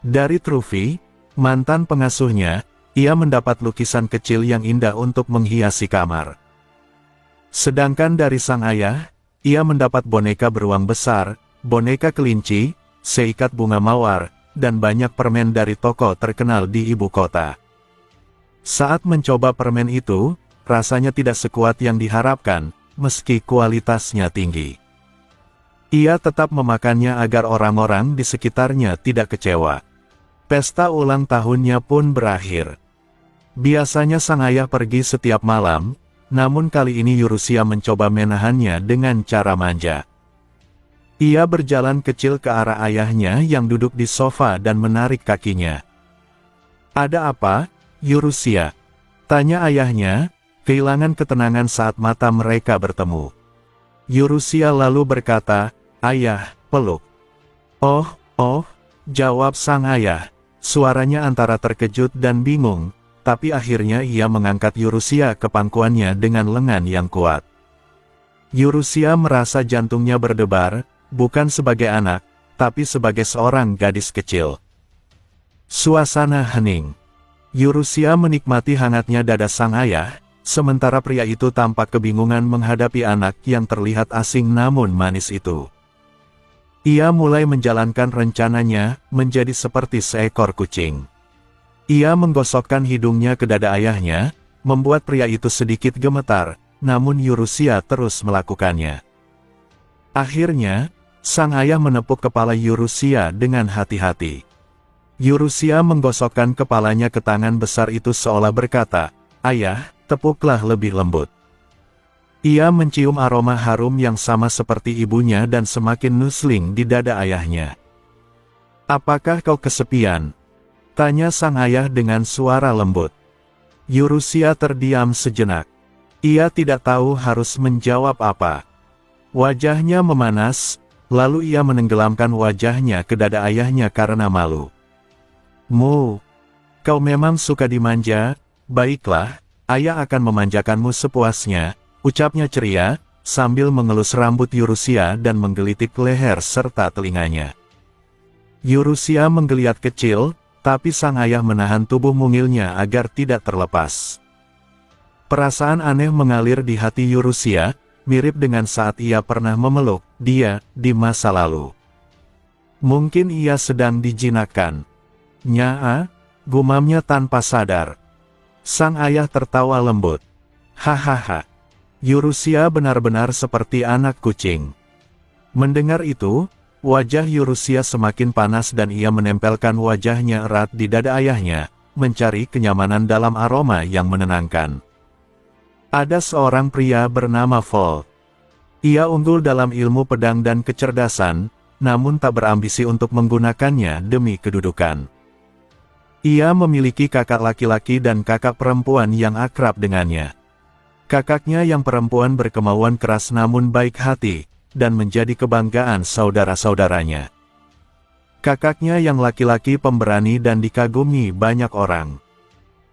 A: Dari Trufi, mantan pengasuhnya, ia mendapat lukisan kecil yang indah untuk menghiasi kamar. Sedangkan dari sang ayah, ia mendapat boneka beruang besar, boneka kelinci, seikat bunga mawar, dan banyak permen dari toko terkenal di ibu kota. Saat mencoba permen itu, rasanya tidak sekuat yang diharapkan, meski kualitasnya tinggi. Ia tetap memakannya agar orang-orang di sekitarnya tidak kecewa. Pesta ulang tahunnya pun berakhir. Biasanya sang ayah pergi setiap malam, namun kali ini Yurusia mencoba menahannya dengan cara manja. Ia berjalan kecil ke arah ayahnya yang duduk di sofa dan menarik kakinya. Ada apa, Yurusia? Tanya ayahnya, kehilangan ketenangan saat mata mereka bertemu. Yurusia lalu berkata, "Ayah, peluk." "Oh, oh," jawab sang ayah. Suaranya antara terkejut dan bingung, tapi akhirnya ia mengangkat Yurusia ke pangkuannya dengan lengan yang kuat. Yurusia merasa jantungnya berdebar, bukan sebagai anak, tapi sebagai seorang gadis kecil. Suasana hening. Yurusia menikmati hangatnya dada sang ayah, sementara pria itu tampak kebingungan menghadapi anak yang terlihat asing namun manis itu. Ia mulai menjalankan rencananya, menjadi seperti seekor kucing. Ia menggosokkan hidungnya ke dada ayahnya, membuat pria itu sedikit gemetar, namun Yurusia terus melakukannya. Akhirnya, sang ayah menepuk kepala Yurusia dengan hati-hati. Yurusia menggosokkan kepalanya ke tangan besar itu seolah berkata, "Ayah, tepuklah lebih lembut." Ia mencium aroma harum yang sama seperti ibunya dan semakin nusling di dada ayahnya. "Apakah kau kesepian?" tanya sang ayah dengan suara lembut. Yurusia terdiam sejenak. Ia tidak tahu harus menjawab apa. Wajahnya memanas, lalu ia menenggelamkan wajahnya ke dada ayahnya karena malu. "Mu, kau memang suka dimanja, baiklah, ayah akan memanjakanmu sepuasnya," ucapnya ceria, sambil mengelus rambut Yurusia dan menggelitik leher serta telinganya. Yurusia menggeliat kecil, tapi sang ayah menahan tubuh mungilnya agar tidak terlepas. Perasaan aneh mengalir di hati Yurusia, mirip dengan saat ia pernah memeluk dia di masa lalu. Mungkin ia sedang dijinakkan. "Nyaa," gumamnya tanpa sadar. Sang ayah tertawa lembut. "Hahaha. Yurusia benar-benar seperti anak kucing." Mendengar itu, wajah Yurusia semakin panas dan ia menempelkan wajahnya erat di dada ayahnya, mencari kenyamanan dalam aroma yang menenangkan. Ada seorang pria bernama Volt. Ia unggul dalam ilmu pedang dan kecerdasan, namun tak berambisi untuk menggunakannya demi kedudukan. Ia memiliki kakak laki-laki dan kakak perempuan yang akrab dengannya. Kakaknya yang perempuan berkemauan keras namun baik hati, dan menjadi kebanggaan saudara-saudaranya. Kakaknya yang laki-laki pemberani dan dikagumi banyak orang.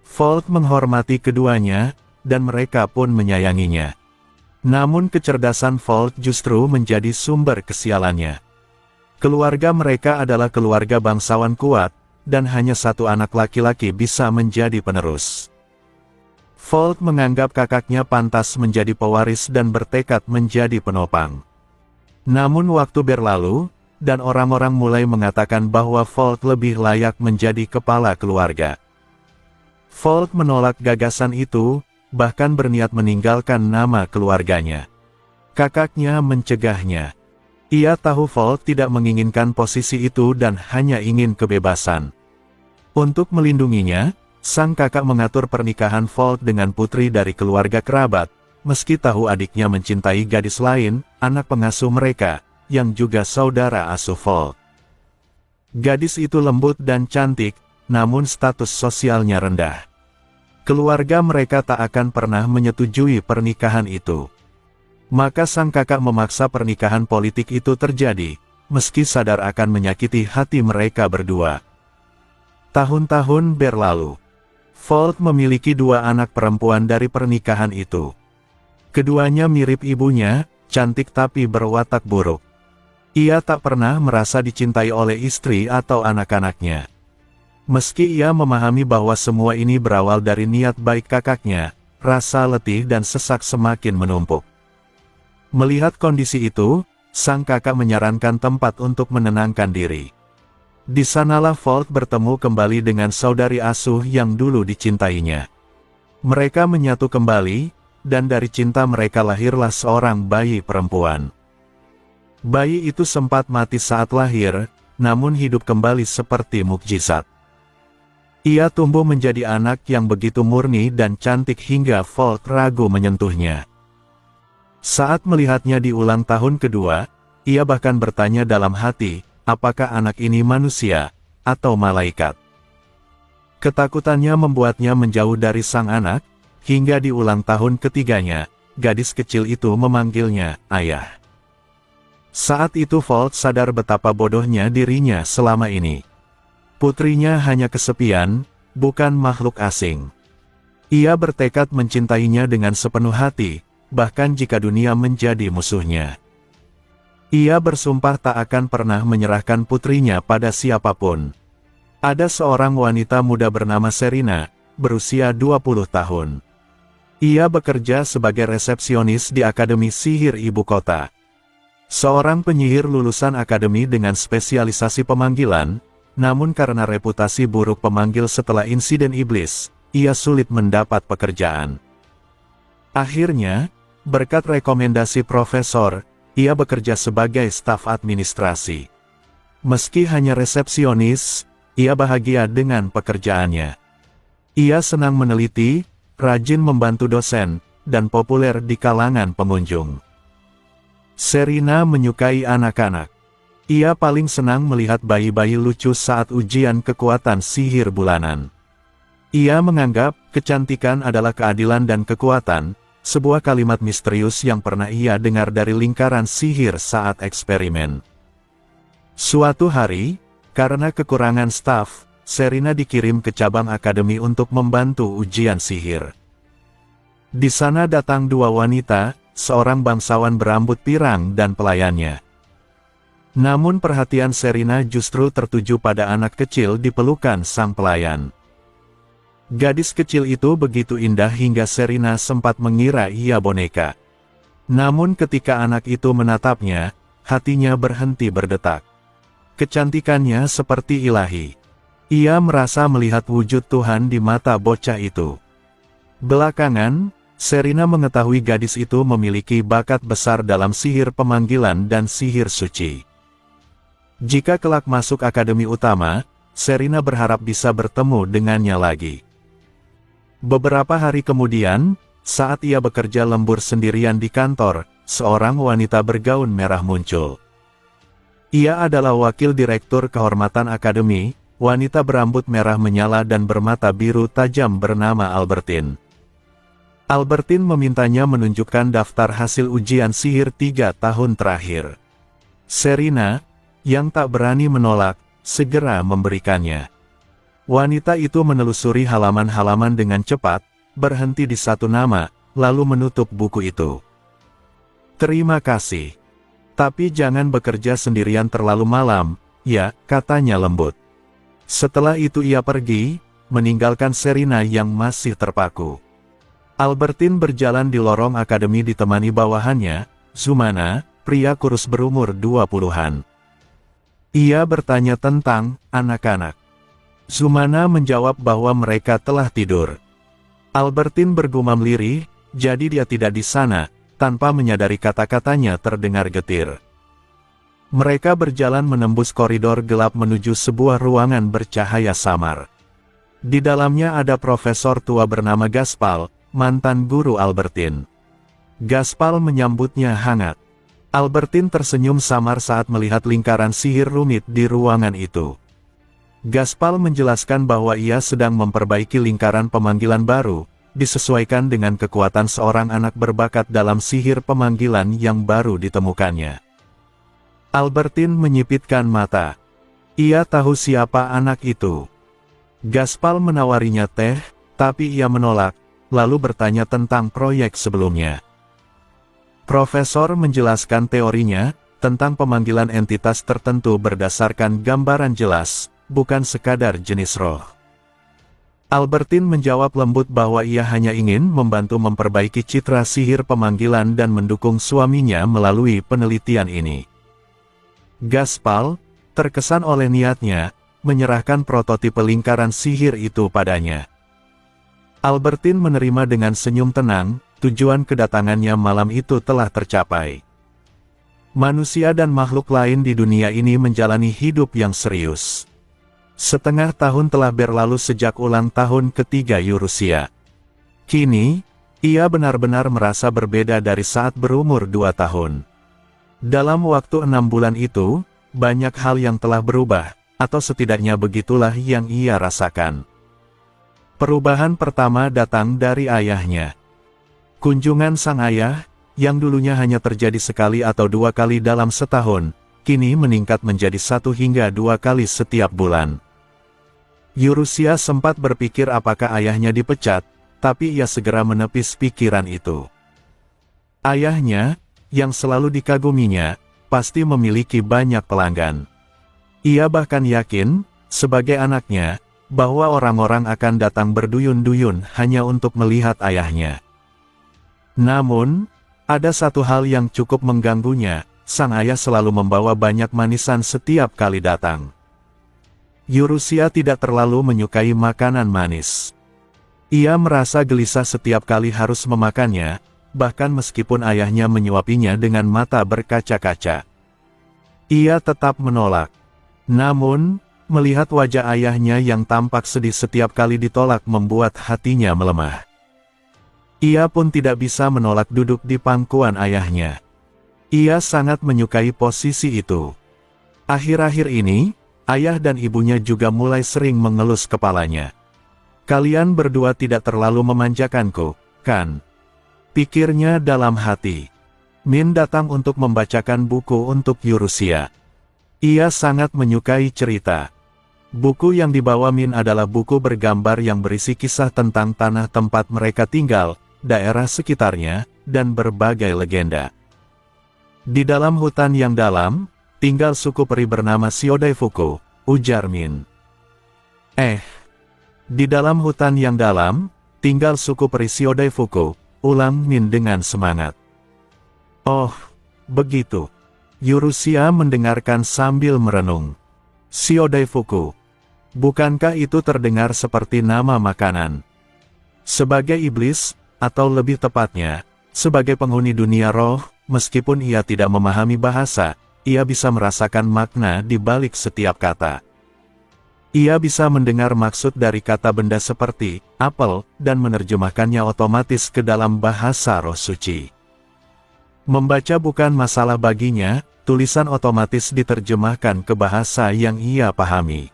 A: Volt menghormati keduanya, dan mereka pun menyayanginya. Namun kecerdasan Volt justru menjadi sumber kesialannya. Keluarga mereka adalah keluarga bangsawan kuat, dan hanya satu anak laki-laki bisa menjadi penerus. Volt menganggap kakaknya pantas menjadi pewaris dan bertekad menjadi penopang. Namun waktu berlalu, dan orang-orang mulai mengatakan bahwa Volt lebih layak menjadi kepala keluarga. Volt menolak gagasan itu, bahkan berniat meninggalkan nama keluarganya. Kakaknya mencegahnya. Ia tahu Volt tidak menginginkan posisi itu dan hanya ingin kebebasan. Untuk melindunginya, sang kakak mengatur pernikahan Volt dengan putri dari keluarga kerabat, meski tahu adiknya mencintai gadis lain, anak pengasuh mereka, yang juga saudara asuh Volt. Gadis itu lembut dan cantik, namun status sosialnya rendah. Keluarga mereka tak akan pernah menyetujui pernikahan itu. Maka sang kakak memaksa pernikahan politik itu terjadi, meski sadar akan menyakiti hati mereka berdua. Tahun-tahun berlalu. Volt memiliki dua anak perempuan dari pernikahan itu. Keduanya mirip ibunya, cantik tapi berwatak buruk. Ia tak pernah merasa dicintai oleh istri atau anak-anaknya. Meski ia memahami bahwa semua ini berawal dari niat baik kakaknya, rasa letih dan sesak semakin menumpuk. Melihat kondisi itu, sang kakak menyarankan tempat untuk menenangkan diri. Di sanalah Volt bertemu kembali dengan saudari asuh yang dulu dicintainya. Mereka menyatu kembali, dan dari cinta mereka lahirlah seorang bayi perempuan. Bayi itu sempat mati saat lahir, namun hidup kembali seperti mukjizat. Ia tumbuh menjadi anak yang begitu murni dan cantik hingga Volt ragu menyentuhnya. Saat melihatnya di ulang tahun kedua, ia bahkan bertanya dalam hati, apakah anak ini manusia, atau malaikat? Ketakutannya membuatnya menjauh dari sang anak, hingga di ulang tahun ketiganya, gadis kecil itu memanggilnya ayah. Saat itu Volt sadar betapa bodohnya dirinya selama ini. Putrinya hanya kesepian, bukan makhluk asing. Ia bertekad mencintainya dengan sepenuh hati, bahkan jika dunia menjadi musuhnya. Ia bersumpah tak akan pernah menyerahkan putrinya pada siapapun. Ada seorang wanita muda bernama Serina, berusia 20 tahun. Ia bekerja sebagai resepsionis di Akademi Sihir Ibu Kota. Seorang penyihir lulusan akademi dengan spesialisasi pemanggilan, namun karena reputasi buruk pemanggil setelah insiden iblis, ia sulit mendapat pekerjaan. Akhirnya, berkat rekomendasi profesor, ia bekerja sebagai staf administrasi. Meski hanya resepsionis, ia bahagia dengan pekerjaannya. Ia senang meneliti, rajin membantu dosen, dan populer di kalangan pengunjung. Serina menyukai anak-anak. Ia paling senang melihat bayi-bayi lucu saat ujian kekuatan sihir bulanan. Ia menganggap kecantikan adalah keadilan dan kekuatan, sebuah kalimat misterius yang pernah ia dengar dari lingkaran sihir saat eksperimen. Suatu hari, karena kekurangan staf, Serina dikirim ke cabang akademi untuk membantu ujian sihir. Di sana datang dua wanita, seorang bangsawan berambut pirang dan pelayannya. Namun perhatian Serina justru tertuju pada anak kecil di pelukan sang pelayan. Gadis kecil itu begitu indah hingga Serina sempat mengira ia boneka. Namun ketika anak itu menatapnya, hatinya berhenti berdetak. Kecantikannya seperti ilahi. Ia merasa melihat wujud Tuhan di mata bocah itu. Belakangan, Serina mengetahui gadis itu memiliki bakat besar dalam sihir pemanggilan dan sihir suci. Jika kelak masuk akademi utama, Serina berharap bisa bertemu dengannya lagi. Beberapa hari kemudian, saat ia bekerja lembur sendirian di kantor, seorang wanita bergaun merah muncul. Ia adalah wakil direktur kehormatan akademi, wanita berambut merah menyala dan bermata biru tajam bernama Albertine. Albertine memintanya menunjukkan daftar hasil ujian sihir 3 tahun terakhir. Serina, yang tak berani menolak, segera memberikannya. Wanita itu menelusuri halaman-halaman dengan cepat, berhenti di satu nama, lalu menutup buku itu. "Terima kasih. Tapi jangan bekerja sendirian terlalu malam, ya," katanya lembut. Setelah itu ia pergi, meninggalkan Serina yang masih terpaku. Albertine berjalan di lorong akademi ditemani bawahannya, Zumana, pria kurus berumur 20-an. Ia bertanya tentang anak-anak. Zumana menjawab bahwa mereka telah tidur. Albertine bergumam lirih, jadi dia tidak di sana, tanpa menyadari kata-katanya terdengar getir. Mereka berjalan menembus koridor gelap menuju sebuah ruangan bercahaya samar. Di dalamnya ada profesor tua bernama Gaspal, mantan guru Albertine. Gaspal menyambutnya hangat. Albertine tersenyum samar saat melihat lingkaran sihir rumit di ruangan itu. Gaspal menjelaskan bahwa ia sedang memperbaiki lingkaran pemanggilan baru, disesuaikan dengan kekuatan seorang anak berbakat dalam sihir pemanggilan yang baru ditemukannya. Albertine menyipitkan mata. Ia tahu siapa anak itu. Gaspal menawarinya teh, tapi ia menolak, lalu bertanya tentang proyek sebelumnya. Profesor menjelaskan teorinya, tentang pemanggilan entitas tertentu berdasarkan gambaran jelas, bukan sekadar jenis roh. Albertine menjawab lembut bahwa ia hanya ingin membantu memperbaiki citra sihir pemanggilan dan mendukung suaminya melalui penelitian ini. Gaspal, terkesan oleh niatnya, menyerahkan prototipe lingkaran sihir itu padanya. Albertine menerima dengan senyum tenang, tujuan kedatangannya malam itu telah tercapai. Manusia dan makhluk lain di dunia ini menjalani hidup yang serius. Setengah tahun telah berlalu sejak ulang tahun ketiga Eurusia. Kini, ia benar-benar merasa berbeda dari saat berumur 2 tahun. Dalam waktu 6 bulan itu, banyak hal yang telah berubah, atau setidaknya begitulah yang ia rasakan. Perubahan pertama datang dari ayahnya. Kunjungan sang ayah, yang dulunya hanya terjadi sekali atau 2 kali dalam setahun, kini meningkat menjadi 1 hingga 2 kali setiap bulan. Eurusia sempat berpikir apakah ayahnya dipecat, tapi ia segera menepis pikiran itu. Ayahnya, yang selalu dikaguminya, pasti memiliki banyak pelanggan. Ia bahkan yakin, sebagai anaknya, bahwa orang-orang akan datang berduyun-duyun hanya untuk melihat ayahnya. Namun, ada satu hal yang cukup mengganggunya, sang ayah selalu membawa banyak manisan setiap kali datang. Eurusia tidak terlalu menyukai makanan manis. Ia merasa gelisah setiap kali harus memakannya, bahkan meskipun ayahnya menyuapinya dengan mata berkaca-kaca. Ia tetap menolak. Namun, melihat wajah ayahnya yang tampak sedih setiap kali ditolak membuat hatinya melemah. Ia pun tidak bisa menolak duduk di pangkuan ayahnya. Ia sangat menyukai posisi itu. Akhir-akhir ini, ayah dan ibunya juga mulai sering mengelus kepalanya. "Kalian berdua tidak terlalu memanjakanku, kan?" pikirnya dalam hati. Min datang untuk membacakan buku untuk Eurusia. Ia sangat menyukai cerita. Buku yang dibawa Min adalah buku bergambar yang berisi kisah tentang tanah tempat mereka tinggal, daerah sekitarnya, dan berbagai legenda. Di dalam hutan yang dalam, tinggal suku peri bernama Shiodaifuku, ujar Min. Di dalam hutan yang dalam, tinggal suku peri Shiodaifuku, ulang Min dengan semangat. Oh, begitu. Eurusia mendengarkan sambil merenung. Shiodaifuku. Bukankah itu terdengar seperti nama makanan? Sebagai iblis, atau lebih tepatnya, sebagai penghuni dunia roh, meskipun ia tidak memahami bahasa, ia bisa merasakan makna di balik setiap kata. Ia bisa mendengar maksud dari kata benda seperti apel, dan menerjemahkannya otomatis ke dalam bahasa roh suci. Membaca bukan masalah baginya, tulisan otomatis diterjemahkan ke bahasa yang ia pahami.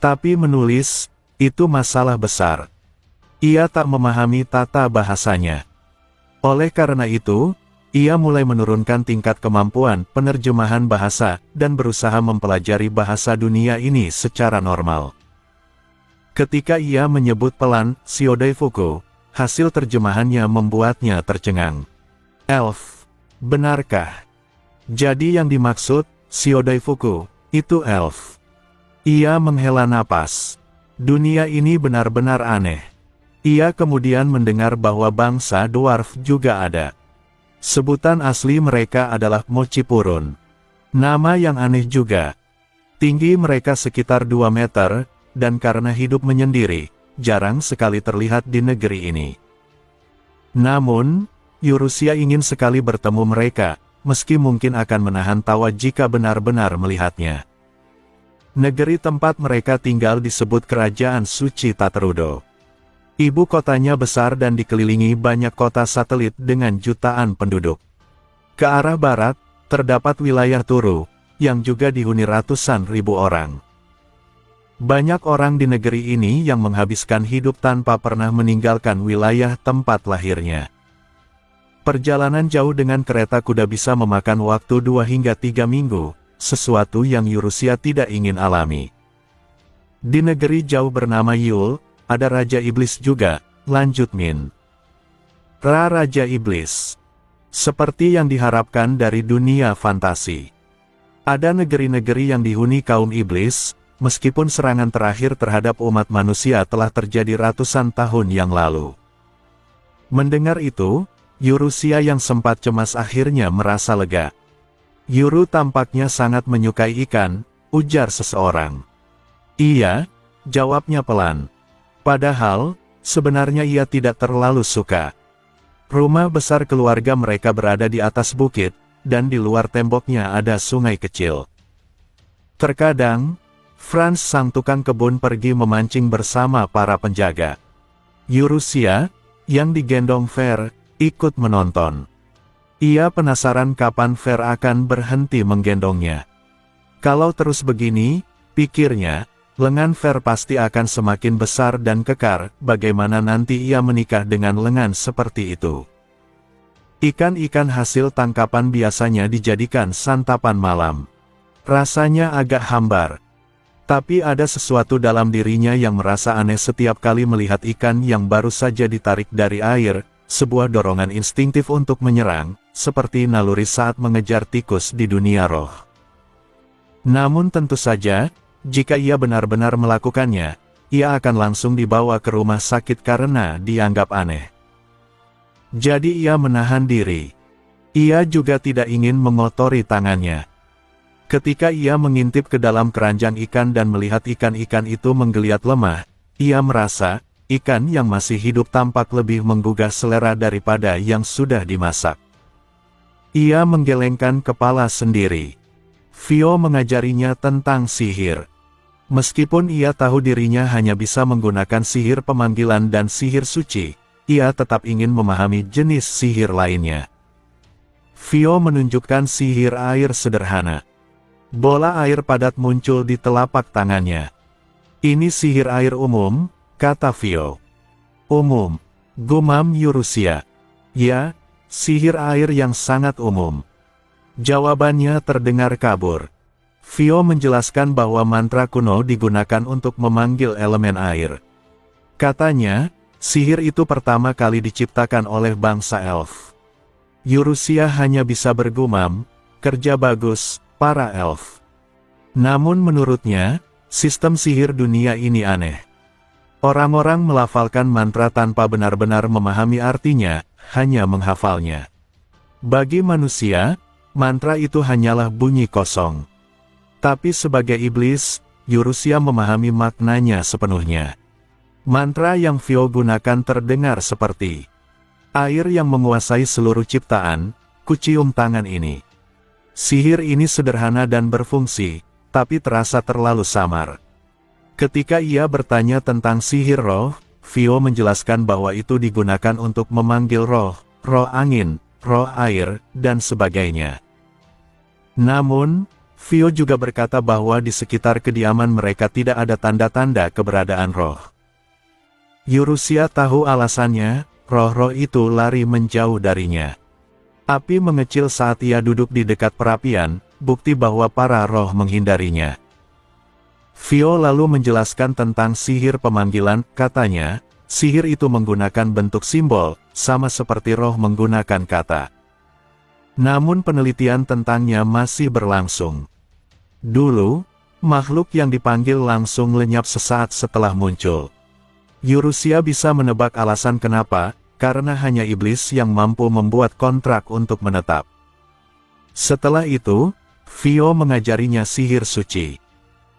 A: Tapi menulis, itu masalah besar. Ia tak memahami tata bahasanya. Oleh karena itu, ia mulai menurunkan tingkat kemampuan penerjemahan bahasa dan berusaha mempelajari bahasa dunia ini secara normal. Ketika ia menyebut pelan Shiodaifuku, hasil terjemahannya membuatnya tercengang. Elf. Benarkah? Jadi yang dimaksud Shiodaifuku itu elf. Ia menghela napas. Dunia ini benar-benar aneh. Ia kemudian mendengar bahwa bangsa dwarf juga ada. Sebutan asli mereka adalah Mochipurun. Nama yang aneh juga. Tinggi mereka sekitar 2 meter, dan karena hidup menyendiri, jarang sekali terlihat di negeri ini. Namun, Eurusia ingin sekali bertemu mereka, meski mungkin akan menahan tawa jika benar-benar melihatnya. Negeri tempat mereka tinggal disebut Kerajaan Suci Taterudo. Ibu kotanya besar dan dikelilingi banyak kota satelit dengan jutaan penduduk. Ke arah barat, terdapat wilayah Turu, yang juga dihuni ratusan ribu orang. Banyak orang di negeri ini yang menghabiskan hidup tanpa pernah meninggalkan wilayah tempat lahirnya. Perjalanan jauh dengan kereta kuda bisa memakan waktu 2 hingga 3 minggu, sesuatu yang Eurusia tidak ingin alami. Di negeri jauh bernama Yul, ada Raja Iblis juga, lanjut Min. Raja Iblis. Seperti yang diharapkan dari dunia fantasi. Ada negeri-negeri yang dihuni kaum iblis, meskipun serangan terakhir terhadap umat manusia telah terjadi ratusan tahun yang lalu. Mendengar itu, Eurusia yang sempat cemas akhirnya merasa lega. Yuru tampaknya sangat menyukai ikan, ujar seseorang. Iya, jawabnya pelan. Padahal, sebenarnya ia tidak terlalu suka. Rumah besar keluarga mereka berada di atas bukit, dan di luar temboknya ada sungai kecil. Terkadang, Franz sang tukang kebun pergi memancing bersama para penjaga. Eurusia, yang digendong Fer, ikut menonton. Ia penasaran kapan Fer akan berhenti menggendongnya. Kalau terus begini, pikirnya, lengan Fer pasti akan semakin besar dan kekar, bagaimana nanti ia menikah dengan lengan seperti itu. Ikan-ikan hasil tangkapan biasanya dijadikan santapan malam. Rasanya agak hambar. Tapi ada sesuatu dalam dirinya yang merasa aneh setiap kali melihat ikan yang baru saja ditarik dari air, sebuah dorongan instingtif untuk menyerang, seperti naluri saat mengejar tikus di dunia roh. Namun tentu saja, jika ia benar-benar melakukannya, ia akan langsung dibawa ke rumah sakit karena dianggap aneh. Jadi ia menahan diri. Ia juga tidak ingin mengotori tangannya. Ketika ia mengintip ke dalam keranjang ikan dan melihat ikan-ikan itu menggeliat lemah, ia merasa, ikan yang masih hidup tampak lebih menggugah selera daripada yang sudah dimasak. Ia menggelengkan kepala sendiri. Vio mengajarinya tentang sihir. Meskipun ia tahu dirinya hanya bisa menggunakan sihir pemanggilan dan sihir suci, ia tetap ingin memahami jenis sihir lainnya. Vio menunjukkan sihir air sederhana. Bola air padat muncul di telapak tangannya. Ini sihir air umum, kata Vio. Umum, gumam Yurusia. Ya, sihir air yang sangat umum. Jawabannya terdengar kabur. Vio menjelaskan bahwa mantra kuno digunakan untuk memanggil elemen air. Katanya, sihir itu pertama kali diciptakan oleh bangsa elf. Yurusia hanya bisa bergumam, kerja bagus, para elf. Namun menurutnya, sistem sihir dunia ini aneh. Orang-orang melafalkan mantra tanpa benar-benar memahami artinya, hanya menghafalnya. Bagi manusia, mantra itu hanyalah bunyi kosong. Tapi sebagai iblis, Yurusia memahami maknanya sepenuhnya. Mantra yang Vio gunakan terdengar seperti air yang menguasai seluruh ciptaan, kucium tangan ini. Sihir ini sederhana dan berfungsi, tapi terasa terlalu samar. Ketika ia bertanya tentang sihir roh, Vio menjelaskan bahwa itu digunakan untuk memanggil roh, roh angin, roh air, dan sebagainya. Namun, Vio juga berkata bahwa di sekitar kediaman mereka tidak ada tanda-tanda keberadaan roh. Yurusia tahu alasannya, roh-roh itu lari menjauh darinya. Api mengecil saat ia duduk di dekat perapian, bukti bahwa para roh menghindarinya. Vio lalu menjelaskan tentang sihir pemanggilan, katanya, sihir itu menggunakan bentuk simbol, sama seperti roh menggunakan kata. Namun penelitian tentangnya masih berlangsung. Dulu, makhluk yang dipanggil langsung lenyap sesaat setelah muncul. Yurusia bisa menebak alasan kenapa, karena hanya iblis yang mampu membuat kontrak untuk menetap. Setelah itu, Vio mengajarinya sihir suci.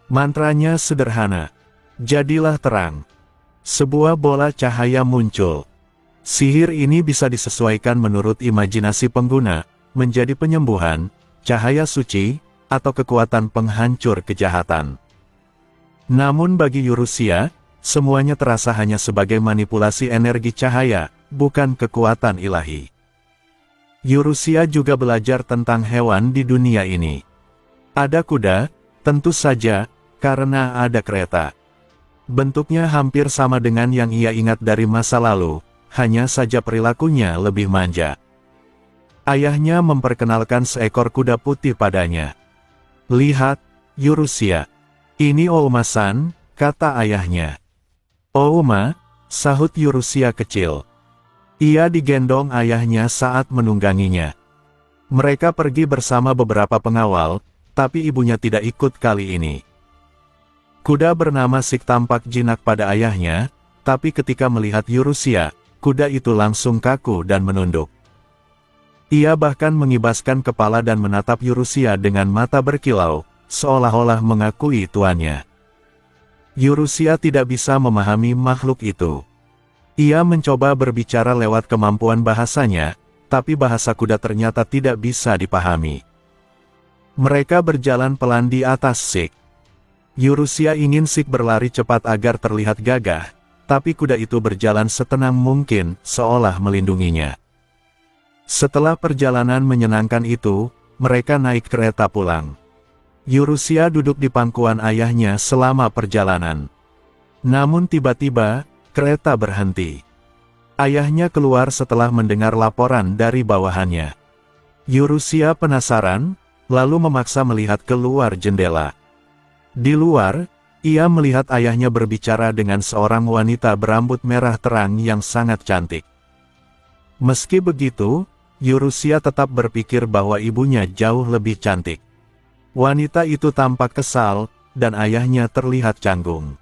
A: Mantranya sederhana. Jadilah terang. Sebuah bola cahaya muncul. Sihir ini bisa disesuaikan menurut imajinasi pengguna, menjadi penyembuhan, cahaya suci, atau kekuatan penghancur kejahatan. Namun bagi Yurusia, semuanya terasa hanya sebagai manipulasi energi cahaya, bukan kekuatan ilahi. Yurusia juga belajar tentang hewan di dunia ini. Ada kuda, tentu saja, karena ada kereta. Bentuknya hampir sama dengan yang ia ingat dari masa lalu, hanya saja perilakunya lebih manja. Ayahnya memperkenalkan seekor kuda putih padanya. Lihat, Yurusia. Ini Ouma-san, kata ayahnya. Ouma, sahut Yurusia kecil. Ia digendong ayahnya saat menungganginya. Mereka pergi bersama beberapa pengawal, tapi ibunya tidak ikut kali ini. Kuda bernama Sik tampak jinak pada ayahnya, tapi ketika melihat Yurusia, kuda itu langsung kaku dan menunduk. Ia bahkan mengibaskan kepala dan menatap Yurusia dengan mata berkilau, seolah-olah mengakui tuannya. Yurusia tidak bisa memahami makhluk itu. Ia mencoba berbicara lewat kemampuan bahasanya, tapi bahasa kuda ternyata tidak bisa dipahami. Mereka berjalan pelan di atas Sik. Yurusia ingin Sik berlari cepat agar terlihat gagah, tapi kuda itu berjalan setenang mungkin, seolah melindunginya. Setelah perjalanan menyenangkan itu, mereka naik kereta pulang. Yurusia duduk di pangkuan ayahnya selama perjalanan. Namun tiba-tiba, kereta berhenti. Ayahnya keluar setelah mendengar laporan dari bawahannya. Yurusia penasaran, lalu memaksa melihat keluar jendela. Di luar, ia melihat ayahnya berbicara dengan seorang wanita berambut merah terang yang sangat cantik. Meski begitu, Yurusia tetap berpikir bahwa ibunya jauh lebih cantik. Wanita itu tampak kesal, dan ayahnya terlihat canggung.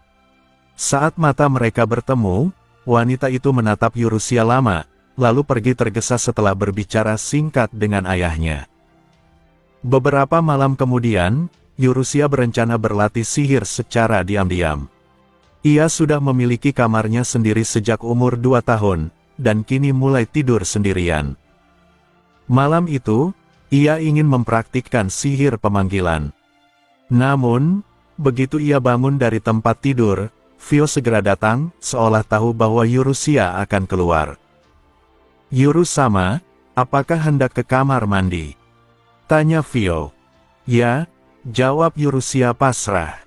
A: Saat mata mereka bertemu, wanita itu menatap Yurusia lama, lalu pergi tergesa setelah berbicara singkat dengan ayahnya. Beberapa malam kemudian, Yurusia berencana berlatih sihir secara diam-diam. Ia sudah memiliki kamarnya sendiri sejak umur 2 tahun, dan kini mulai tidur sendirian. Malam itu, ia ingin mempraktikkan sihir pemanggilan. Namun, begitu ia bangun dari tempat tidur, Fio segera datang, seolah tahu bahwa Yurusia akan keluar. "Yuru-sama, apakah hendak ke kamar mandi?" tanya Fio. "Ya," jawab Yurusia pasrah.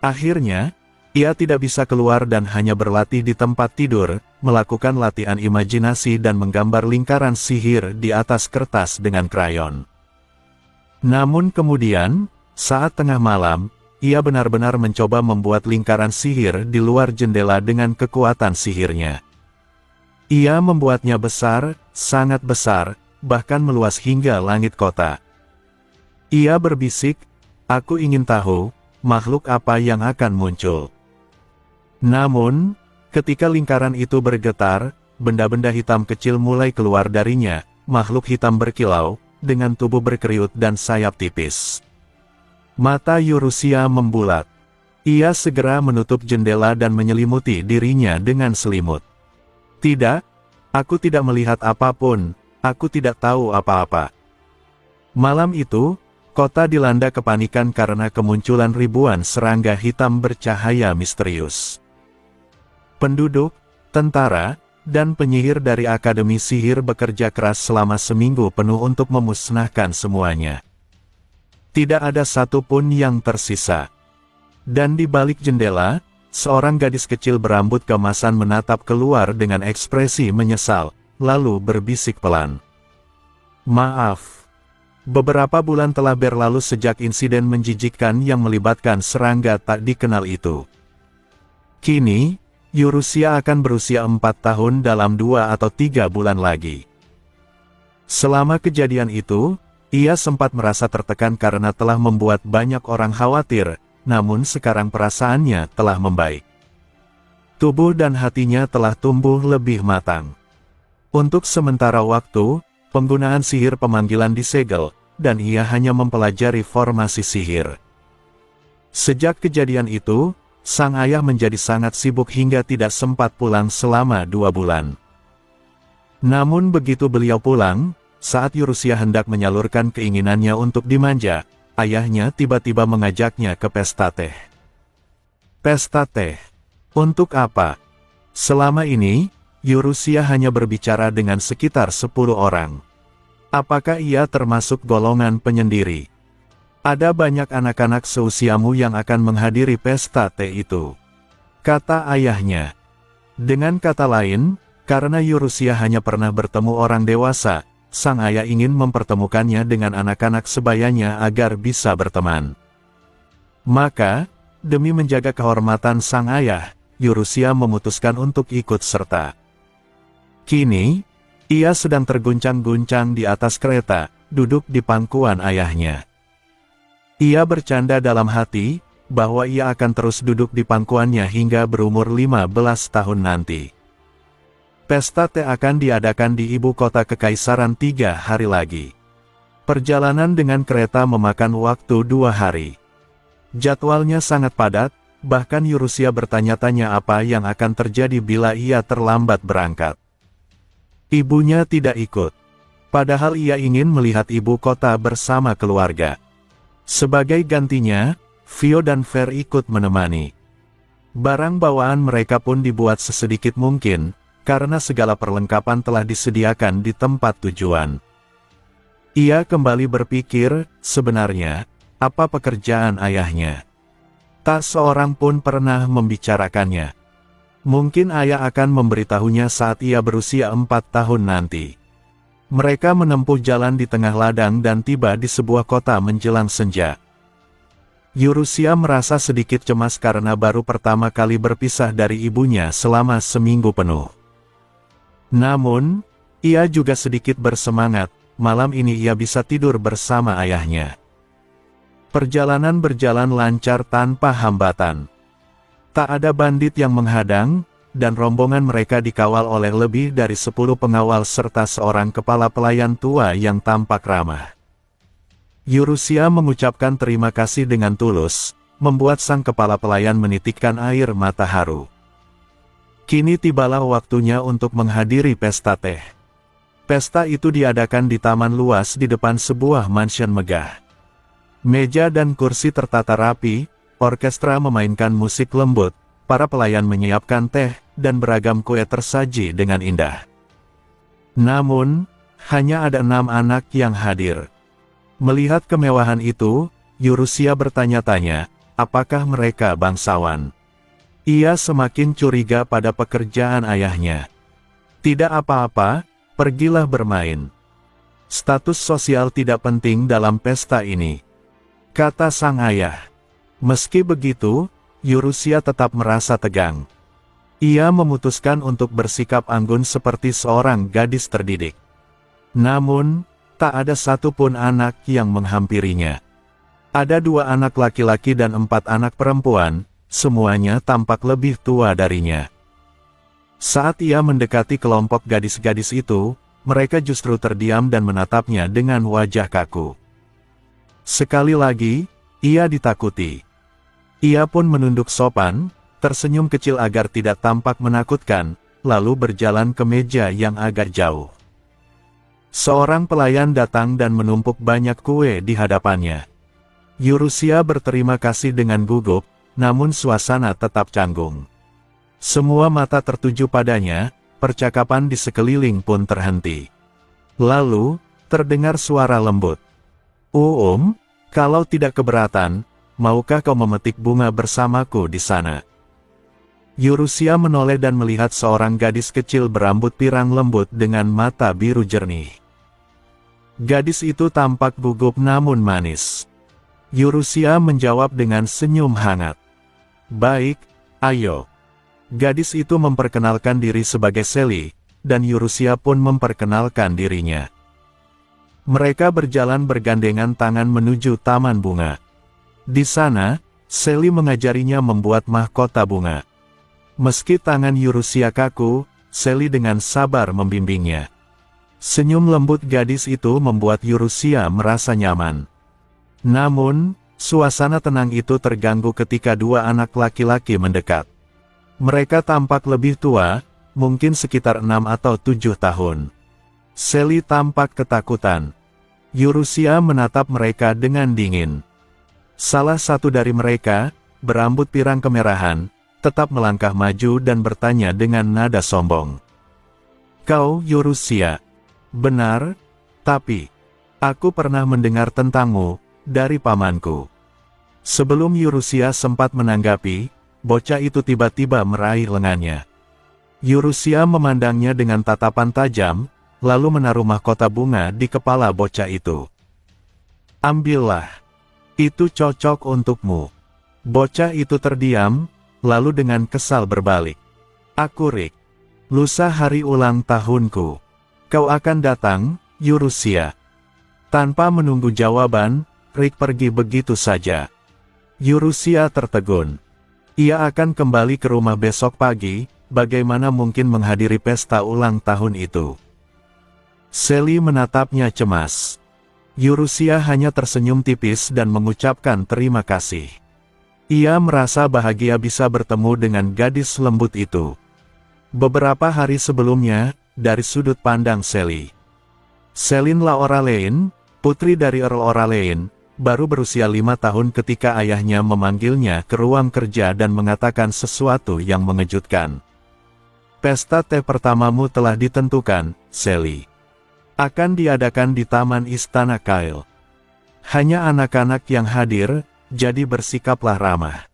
A: Akhirnya, ia tidak bisa keluar dan hanya berlatih di tempat tidur, melakukan latihan imajinasi dan menggambar lingkaran sihir di atas kertas dengan krayon. Namun kemudian, saat tengah malam, ia benar-benar mencoba membuat lingkaran sihir di luar jendela dengan kekuatan sihirnya. Ia membuatnya besar, sangat besar, bahkan meluas hingga langit kota. Ia berbisik, "Aku ingin tahu, makhluk apa yang akan muncul." Namun, ketika lingkaran itu bergetar, benda-benda hitam kecil mulai keluar darinya, makhluk hitam berkilau, dengan tubuh berkeriut dan sayap tipis. Mata Yurusia membulat. Ia segera menutup jendela dan menyelimuti dirinya dengan selimut. "Tidak, aku tidak melihat apapun, aku tidak tahu apa-apa." Malam itu, kota dilanda kepanikan karena kemunculan ribuan serangga hitam bercahaya misterius. Penduduk, tentara, dan penyihir dari Akademi Sihir bekerja keras selama seminggu penuh untuk memusnahkan semuanya. Tidak ada satupun yang tersisa. Dan di balik jendela, seorang gadis kecil berambut kemasan menatap keluar dengan ekspresi menyesal, lalu berbisik pelan. "Maaf. Beberapa bulan telah berlalu sejak insiden menjijikkan yang melibatkan serangga tak dikenal itu. Kini, Yurusia akan berusia 4 tahun dalam 2 atau 3 bulan lagi." Selama kejadian itu, ia sempat merasa tertekan karena telah membuat banyak orang khawatir, namun sekarang perasaannya telah membaik. Tubuh dan hatinya telah tumbuh lebih matang. Untuk sementara waktu, penggunaan sihir pemanggilan disegel, dan ia hanya mempelajari formasi sihir. Sejak kejadian itu, sang ayah menjadi sangat sibuk hingga tidak sempat pulang selama 2 bulan. Namun begitu beliau pulang, saat Yurusia hendak menyalurkan keinginannya untuk dimanja, ayahnya tiba-tiba mengajaknya ke pesta teh. Pesta teh? Untuk apa? Selama ini, Yurusia hanya berbicara dengan sekitar 10 orang. Apakah ia termasuk golongan penyendiri? "Ada banyak anak-anak seusiamu yang akan menghadiri pesta teh itu," kata ayahnya. Dengan kata lain, karena Yurusia hanya pernah bertemu orang dewasa, sang ayah ingin mempertemukannya dengan anak-anak sebayanya agar bisa berteman. Maka, demi menjaga kehormatan sang ayah, Yurusia memutuskan untuk ikut serta. Kini, ia sedang terguncang-guncang di atas kereta, duduk di pangkuan ayahnya. Ia bercanda dalam hati, bahwa ia akan terus duduk di pangkuannya hingga berumur 15 tahun nanti. Pesta teh akan diadakan di ibu kota kekaisaran 3 hari lagi. Perjalanan dengan kereta memakan waktu 2 hari. Jadwalnya sangat padat, bahkan Yurusia bertanya-tanya apa yang akan terjadi bila ia terlambat berangkat. Ibunya tidak ikut. Padahal ia ingin melihat ibu kota bersama keluarga. Sebagai gantinya, Fio dan Fer ikut menemani. Barang bawaan mereka pun dibuat sesedikit mungkin, karena segala perlengkapan telah disediakan di tempat tujuan. Ia kembali berpikir, sebenarnya, Apa pekerjaan ayahnya? Tak seorang pun pernah membicarakannya. Mungkin ayah akan memberitahunya saat ia berusia 4 tahun nanti. Mereka menempuh jalan di tengah ladang dan tiba di sebuah kota menjelang senja. Yurusia merasa sedikit cemas karena baru pertama kali berpisah dari ibunya selama seminggu penuh. Namun, ia juga sedikit bersemangat, malam ini ia bisa tidur bersama ayahnya. Perjalanan berjalan lancar tanpa hambatan. Tak ada bandit yang menghadang, dan rombongan mereka dikawal oleh lebih dari 10 pengawal serta seorang kepala pelayan tua yang tampak ramah. Yurusia mengucapkan terima kasih dengan tulus, membuat sang kepala pelayan menitikkan air mata haru. Kini tibalah waktunya untuk menghadiri pesta teh. Pesta itu diadakan di taman luas di depan sebuah mansion megah. Meja dan kursi tertata rapi, orkestra memainkan musik lembut, para pelayan menyiapkan teh, dan beragam kue tersaji dengan indah. Namun, hanya ada 6 anak yang hadir. Melihat kemewahan itu, Yurusia bertanya-tanya, apakah mereka bangsawan? Ia semakin curiga pada pekerjaan ayahnya. Tidak apa-apa, pergilah bermain. Status sosial tidak penting dalam pesta ini, kata sang ayah. Meski begitu, Yurusia tetap merasa tegang. Ia memutuskan untuk bersikap anggun seperti seorang gadis terdidik. Namun, tak ada satupun anak yang menghampirinya. Ada 2 anak laki-laki dan 4 anak perempuan, semuanya tampak lebih tua darinya. Saat ia mendekati kelompok gadis-gadis itu, mereka justru terdiam dan menatapnya dengan wajah kaku. Sekali lagi, ia ditakuti. Ia pun menunduk sopan, tersenyum kecil agar tidak tampak menakutkan, lalu berjalan ke meja yang agak jauh. Seorang pelayan datang dan menumpuk banyak kue di hadapannya. Yurusia berterima kasih dengan gugup, namun suasana tetap canggung. Semua mata tertuju padanya, percakapan di sekeliling pun terhenti. Lalu, terdengar suara lembut. Kalau tidak keberatan, maukah kau memetik bunga bersamaku di sana? Yurusia menoleh dan melihat seorang gadis kecil berambut pirang lembut dengan mata biru jernih. Gadis itu tampak gugup namun manis. Yurusia menjawab dengan senyum hangat. Baik, ayo. Gadis itu memperkenalkan diri sebagai Sally, dan Yurusia pun memperkenalkan dirinya. Mereka berjalan bergandengan tangan menuju taman bunga. Di sana, Sally mengajarinya membuat mahkota bunga. Meski tangan Yurusia kaku, Sally dengan sabar membimbingnya. Senyum lembut gadis itu membuat Yurusia merasa nyaman. Namun, suasana tenang itu terganggu ketika 2 anak laki-laki mendekat. Mereka tampak lebih tua, mungkin sekitar 6 atau 7 tahun. Sally tampak ketakutan. Yurusia menatap mereka dengan dingin. Salah satu dari mereka, berambut pirang kemerahan, tetap melangkah maju dan bertanya dengan nada sombong. Kau Yurusia? Benar, tapi aku pernah mendengar tentangmu dari pamanku. Sebelum Yurusia sempat menanggapi, bocah itu tiba-tiba meraih lengannya. Yurusia memandangnya dengan tatapan tajam, lalu menaruh mahkota bunga di kepala bocah itu. Ambillah. Itu cocok untukmu. Bocah itu terdiam, lalu dengan kesal berbalik. Aku Rick. Lusa hari ulang tahunku. Kau akan datang, Yurusia. Tanpa menunggu jawaban, Rick pergi begitu saja. Yurusia tertegun. Ia akan kembali ke rumah besok pagi, bagaimana mungkin menghadiri pesta ulang tahun itu. Sally menatapnya cemas. Yurusia hanya tersenyum tipis dan mengucapkan terima kasih. Ia merasa bahagia bisa bertemu dengan gadis lembut itu. Beberapa hari sebelumnya, dari sudut pandang Sally. Celine Lauralane, putri dari Earl Oralean, baru berusia 5 tahun ketika ayahnya memanggilnya ke ruang kerja dan mengatakan sesuatu yang mengejutkan. Pesta teh pertamamu telah ditentukan, Sally. Akan diadakan di Taman Istana Kyle. Hanya anak-anak yang hadir, jadi bersikaplah ramah.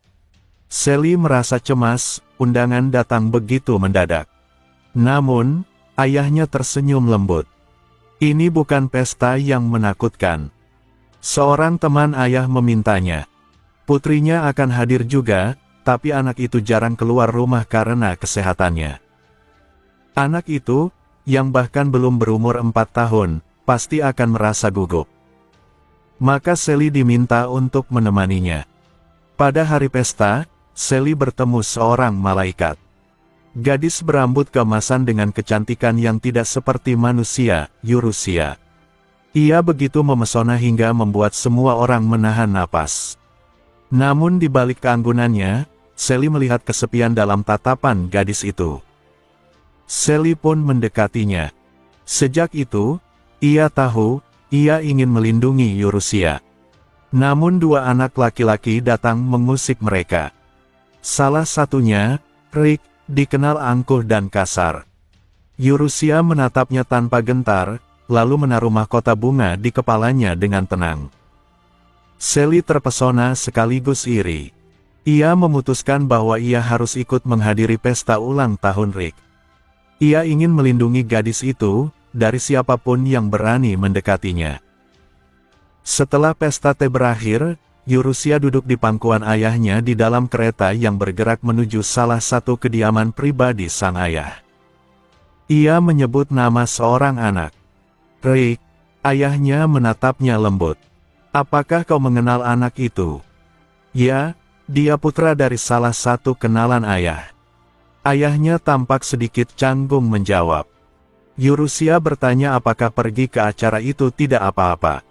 A: Sally merasa cemas, undangan datang begitu mendadak. Namun, ayahnya tersenyum lembut. Ini bukan pesta yang menakutkan. Seorang teman ayah memintanya. Putrinya akan hadir juga, tapi anak itu jarang keluar rumah karena kesehatannya. Anak itu, yang bahkan belum berumur 4 tahun, pasti akan merasa gugup. Maka Sally diminta untuk menemaninya. Pada hari pesta, Sally bertemu seorang malaikat. Gadis berambut keemasan dengan kecantikan yang tidak seperti manusia, Eurusia. Ia begitu memesona hingga membuat semua orang menahan napas. Namun di balik keanggunannya, Sally melihat kesepian dalam tatapan gadis itu. Sally pun mendekatinya. Sejak itu, ia tahu, ia ingin melindungi Eurusia. Namun 2 anak laki-laki datang mengusik mereka. Salah satunya, Rick, dikenal angkuh dan kasar. Eurusia menatapnya tanpa gentar, lalu menaruh mahkota bunga di kepalanya dengan tenang. Sally terpesona sekaligus iri. Ia memutuskan bahwa ia harus ikut menghadiri pesta ulang tahun Rick. Ia ingin melindungi gadis itu dari siapapun yang berani mendekatinya. Setelah pesta teh berakhir, Eurusia duduk di pangkuan ayahnya di dalam kereta yang bergerak menuju salah satu kediaman pribadi sang ayah. Ia menyebut nama seorang anak. Rick, ayahnya menatapnya lembut. Apakah kau mengenal anak itu? Ya, dia putra dari salah satu kenalan ayah. Ayahnya tampak sedikit canggung menjawab. Eurusia bertanya apakah pergi ke acara itu tidak apa-apa.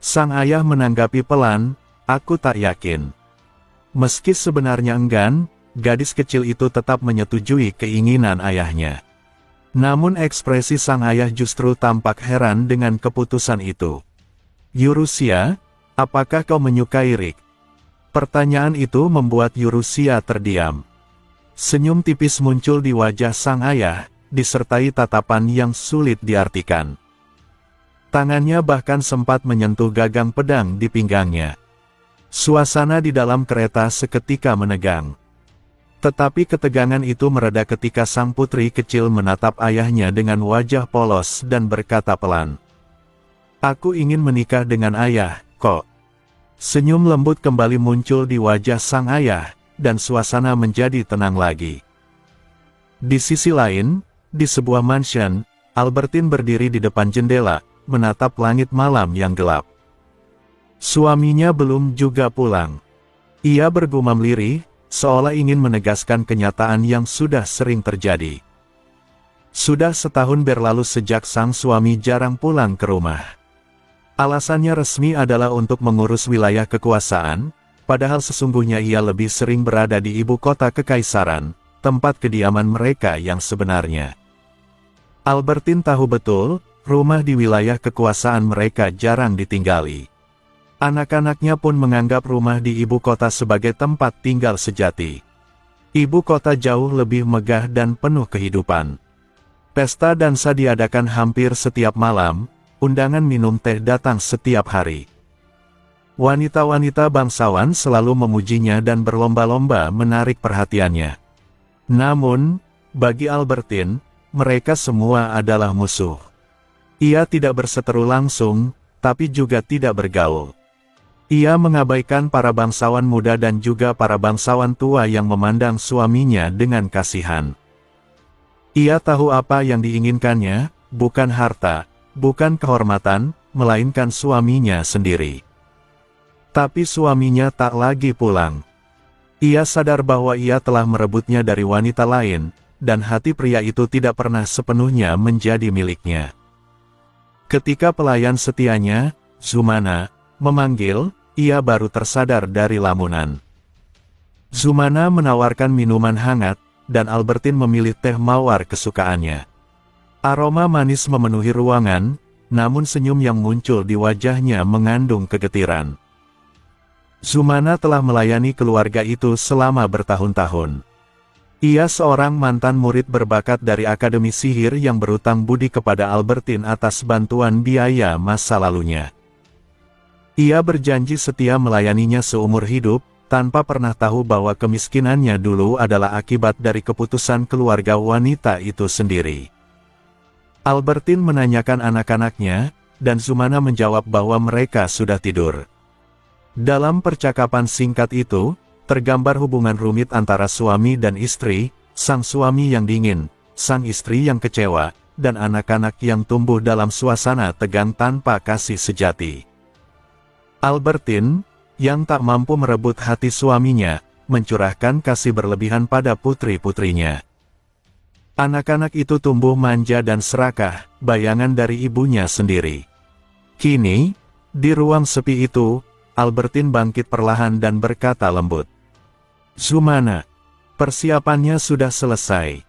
A: Sang ayah menanggapi pelan, aku tak yakin. Meski sebenarnya enggan, gadis kecil itu tetap menyetujui keinginan ayahnya. Namun ekspresi sang ayah justru tampak heran dengan keputusan itu. Eurusia, apakah kau menyukai Rick? Pertanyaan itu membuat Eurusia terdiam. Senyum tipis muncul di wajah sang ayah, disertai tatapan yang sulit diartikan. Tangannya bahkan sempat menyentuh gagang pedang di pinggangnya. Suasana di dalam kereta seketika menegang. Tetapi ketegangan itu mereda ketika sang putri kecil menatap ayahnya dengan wajah polos dan berkata pelan. Aku ingin menikah dengan ayah, kok. Senyum lembut kembali muncul di wajah sang ayah, dan suasana menjadi tenang lagi. Di sisi lain, di sebuah mansion, Albertine berdiri di depan jendela, menatap langit malam yang gelap. Suaminya belum juga pulang. Ia bergumam lirih, seolah ingin menegaskan kenyataan yang sudah sering terjadi. Sudah setahun berlalu sejak sang suami jarang pulang ke rumah. Alasannya resmi adalah untuk mengurus wilayah kekuasaan, padahal sesungguhnya ia lebih sering berada di ibu kota kekaisaran, tempat kediaman mereka yang sebenarnya. Albertine tahu betul, rumah di wilayah kekuasaan mereka jarang ditinggali. Anak-anaknya pun menganggap rumah di ibu kota sebagai tempat tinggal sejati. Ibu kota jauh lebih megah dan penuh kehidupan. Pesta dansa diadakan hampir setiap malam, undangan minum teh datang setiap hari. Wanita-wanita bangsawan selalu memujinya dan berlomba-lomba menarik perhatiannya. Namun, bagi Albertine, mereka semua adalah musuh. Ia tidak berseteru langsung, tapi juga tidak bergaul. Ia mengabaikan para bangsawan muda dan juga para bangsawan tua yang memandang suaminya dengan kasihan. Ia tahu apa yang diinginkannya, bukan harta, bukan kehormatan, melainkan suaminya sendiri. Tapi suaminya tak lagi pulang. Ia sadar bahwa ia telah merebutnya dari wanita lain, dan hati pria itu tidak pernah sepenuhnya menjadi miliknya. Ketika pelayan setianya, Zumana, memanggil, ia baru tersadar dari lamunan. Zumana menawarkan minuman hangat, dan Albertine memilih teh mawar kesukaannya. Aroma manis memenuhi ruangan, namun senyum yang muncul di wajahnya mengandung kegetiran. Zumana telah melayani keluarga itu selama bertahun-tahun. Ia seorang mantan murid berbakat dari Akademi Sihir yang berutang budi kepada Albertine atas bantuan biaya masa lalunya. Ia berjanji setia melayaninya seumur hidup, tanpa pernah tahu bahwa kemiskinannya dulu adalah akibat dari keputusan keluarga wanita itu sendiri. Albertine menanyakan anak-anaknya, dan Zumana menjawab bahwa mereka sudah tidur. Dalam percakapan singkat itu, tergambar hubungan rumit antara suami dan istri, sang suami yang dingin, sang istri yang kecewa, dan anak-anak yang tumbuh dalam suasana tegang tanpa kasih sejati. Albertine, yang tak mampu merebut hati suaminya, mencurahkan kasih berlebihan pada putri-putrinya. Anak-anak itu tumbuh manja dan serakah, bayangan dari ibunya sendiri. Kini, di ruang sepi itu, Albertine bangkit perlahan dan berkata lembut, "Zumana, persiapannya sudah selesai."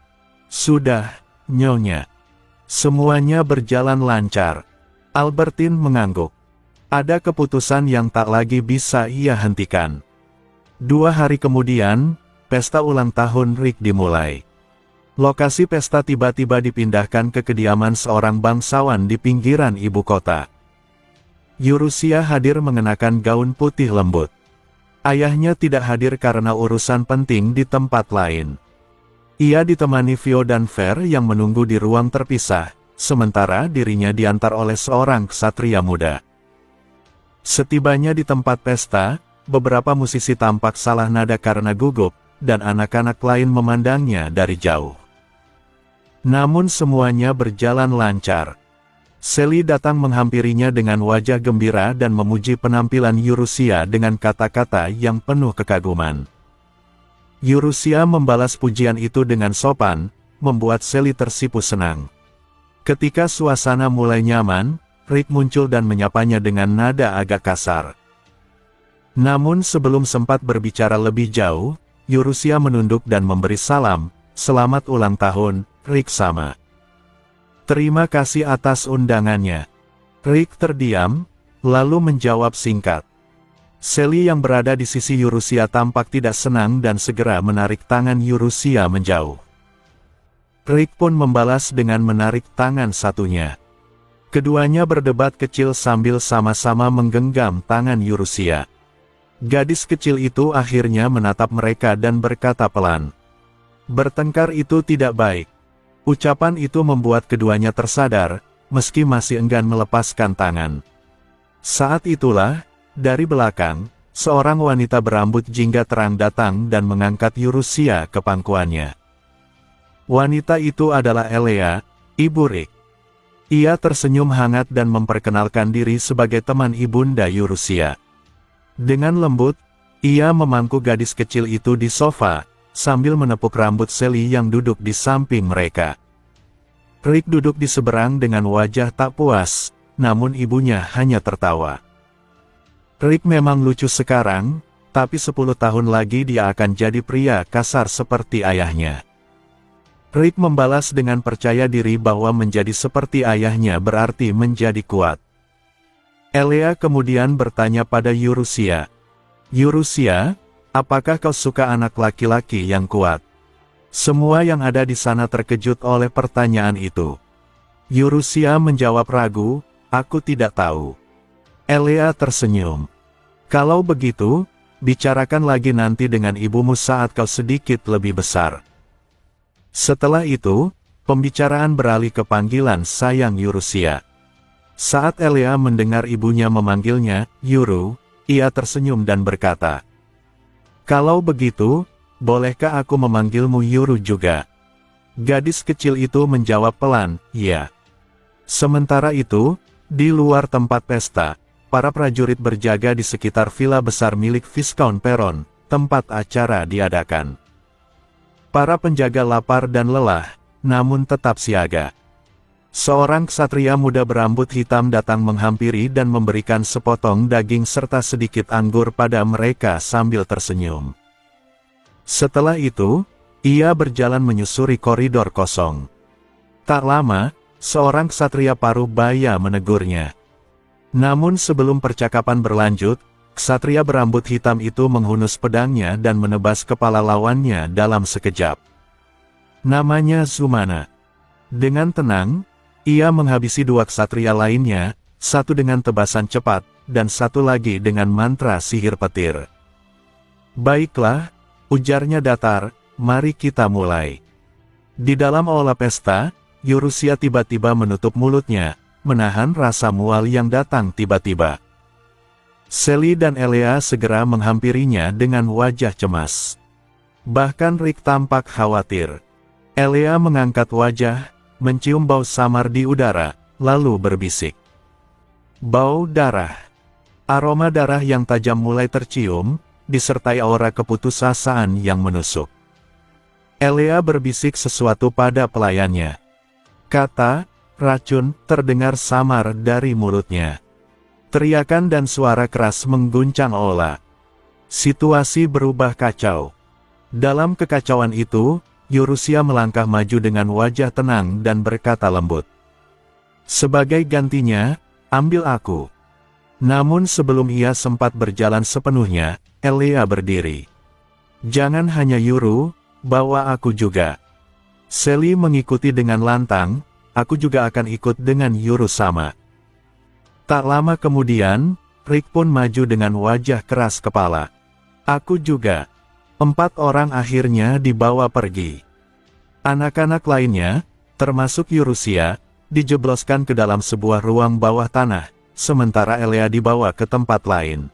A: "Sudah, Nyonya. Semuanya berjalan lancar." Albertine mengangguk. Ada keputusan yang tak lagi bisa ia hentikan. 2 hari kemudian, pesta ulang tahun Rick dimulai. Lokasi pesta tiba-tiba dipindahkan ke kediaman seorang bangsawan di pinggiran ibu kota. Eurusia hadir mengenakan gaun putih lembut. Ayahnya tidak hadir karena urusan penting di tempat lain. Ia ditemani Vio dan Fer yang menunggu di ruang terpisah, sementara dirinya diantar oleh seorang ksatria muda. Setibanya di tempat pesta, beberapa musisi tampak salah nada karena gugup, dan anak-anak lain memandangnya dari jauh. Namun semuanya berjalan lancar. Sally datang menghampirinya dengan wajah gembira dan memuji penampilan Eurusia dengan kata-kata yang penuh kekaguman. Eurusia membalas pujian itu dengan sopan, membuat Sally tersipu senang. Ketika suasana mulai nyaman, Rick muncul dan menyapanya dengan nada agak kasar. Namun sebelum sempat berbicara lebih jauh, Eurusia menunduk dan memberi salam, "Selamat ulang tahun, Rick sama. Terima kasih atas undangannya." Rick terdiam, lalu menjawab singkat. Sally yang berada di sisi Eurusia tampak tidak senang dan segera menarik tangan Eurusia menjauh. Rick pun membalas dengan menarik tangan satunya. Keduanya berdebat kecil sambil sama-sama menggenggam tangan Eurusia. Gadis kecil itu akhirnya menatap mereka dan berkata pelan, "Bertengkar itu tidak baik." Ucapan itu membuat keduanya tersadar, meski masih enggan melepaskan tangan. Saat itulah, dari belakang, seorang wanita berambut jingga terang datang dan mengangkat Eurusia ke pangkuannya. Wanita itu adalah Elea, ibu Rick. Ia tersenyum hangat dan memperkenalkan diri sebagai teman ibunda Eurusia. Dengan lembut, ia memangku gadis kecil itu di sofa, sambil menepuk rambut Sally yang duduk di samping mereka. Rick duduk di seberang dengan wajah tak puas, namun ibunya hanya tertawa. Rick memang lucu sekarang, tapi 10 tahun lagi dia akan jadi pria kasar seperti ayahnya. Rick membalas dengan percaya diri bahwa menjadi seperti ayahnya berarti menjadi kuat. Elea kemudian bertanya pada Eurusia, "Eurusia, apakah kau suka anak laki-laki yang kuat?" Semua yang ada di sana terkejut oleh pertanyaan itu. Eurusia menjawab ragu, "Aku tidak tahu." Elea tersenyum. "Kalau begitu, bicarakan lagi nanti dengan ibumu saat kau sedikit lebih besar." Setelah itu, pembicaraan beralih ke panggilan sayang Eurusia. Saat Elea mendengar ibunya memanggilnya, "Euro," ia tersenyum dan berkata, "Kalau begitu, bolehkah aku memanggilmu Euro juga?" Gadis kecil itu menjawab pelan, "Ya." Sementara itu, di luar tempat pesta, para prajurit berjaga di sekitar villa besar milik Viscount Perron, tempat acara diadakan. Para penjaga lapar dan lelah, namun tetap siaga. Seorang ksatria muda berambut hitam datang menghampiri dan memberikan sepotong daging serta sedikit anggur pada mereka sambil tersenyum. Setelah itu, ia berjalan menyusuri koridor kosong. Tak lama, seorang ksatria paruh baya menegurnya. Namun sebelum percakapan berlanjut, ksatria berambut hitam itu menghunus pedangnya dan menebas kepala lawannya dalam sekejap. Namanya Zumana. Dengan tenang, ia menghabisi 2 ksatria lainnya, satu dengan tebasan cepat, dan satu lagi dengan mantra sihir petir. "Baiklah," ujarnya datar, "mari kita mulai." Di dalam aula pesta, Eurusia tiba-tiba menutup mulutnya, menahan rasa mual yang datang tiba-tiba. Sally dan Elea segera menghampirinya dengan wajah cemas. Bahkan Rick tampak khawatir. Elea mengangkat wajah, mencium bau samar di udara, lalu berbisik. "Bau darah." Aroma darah yang tajam mulai tercium, disertai aura keputusasaan yang menusuk. Elea berbisik sesuatu pada pelayannya. Kata "racun" terdengar samar dari mulutnya. Teriakan dan suara keras mengguncang aula. Situasi berubah kacau. Dalam kekacauan itu, Eurusia melangkah maju dengan wajah tenang dan berkata lembut, "Sebagai gantinya, ambil aku." Namun sebelum ia sempat berjalan sepenuhnya, Elea berdiri. "Jangan hanya Yuru, bawa aku juga." Sally mengikuti dengan lantang, "Aku juga akan ikut dengan Yuru sama." Tak lama kemudian, Rick pun maju dengan wajah keras kepala. "Aku juga." 4 orang akhirnya dibawa pergi. Anak-anak lainnya, termasuk Eurusia, dijebloskan ke dalam sebuah ruang bawah tanah, sementara Elea dibawa ke tempat lain.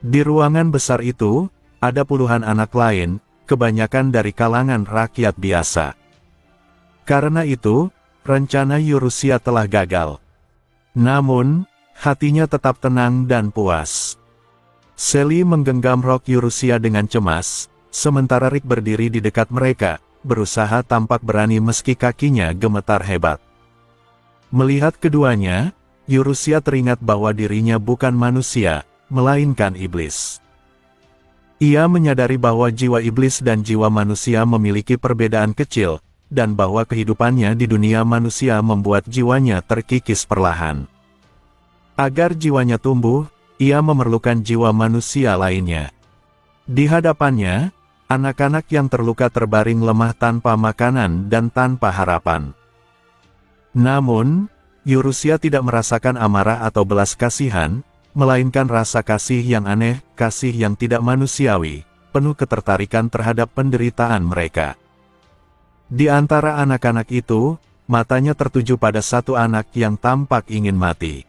A: Di ruangan besar itu, ada puluhan anak lain, kebanyakan dari kalangan rakyat biasa. Karena itu, rencana Eurusia telah gagal. Namun, hatinya tetap tenang dan puas. Sally menggenggam rok Eurusia dengan cemas, sementara Rick berdiri di dekat mereka, berusaha tampak berani meski kakinya gemetar hebat. Melihat keduanya, Eurusia teringat bahwa dirinya bukan manusia, melainkan iblis. Ia menyadari bahwa jiwa iblis dan jiwa manusia memiliki perbedaan kecil, dan bahwa kehidupannya di dunia manusia membuat jiwanya terkikis perlahan. Agar jiwanya tumbuh, ia memerlukan jiwa manusia lainnya. Di hadapannya, anak-anak yang terluka terbaring lemah tanpa makanan dan tanpa harapan. Namun, Eurusia tidak merasakan amarah atau belas kasihan, melainkan rasa kasih yang aneh, kasih yang tidak manusiawi, penuh ketertarikan terhadap penderitaan mereka. Di antara anak-anak itu, matanya tertuju pada satu anak yang tampak ingin mati.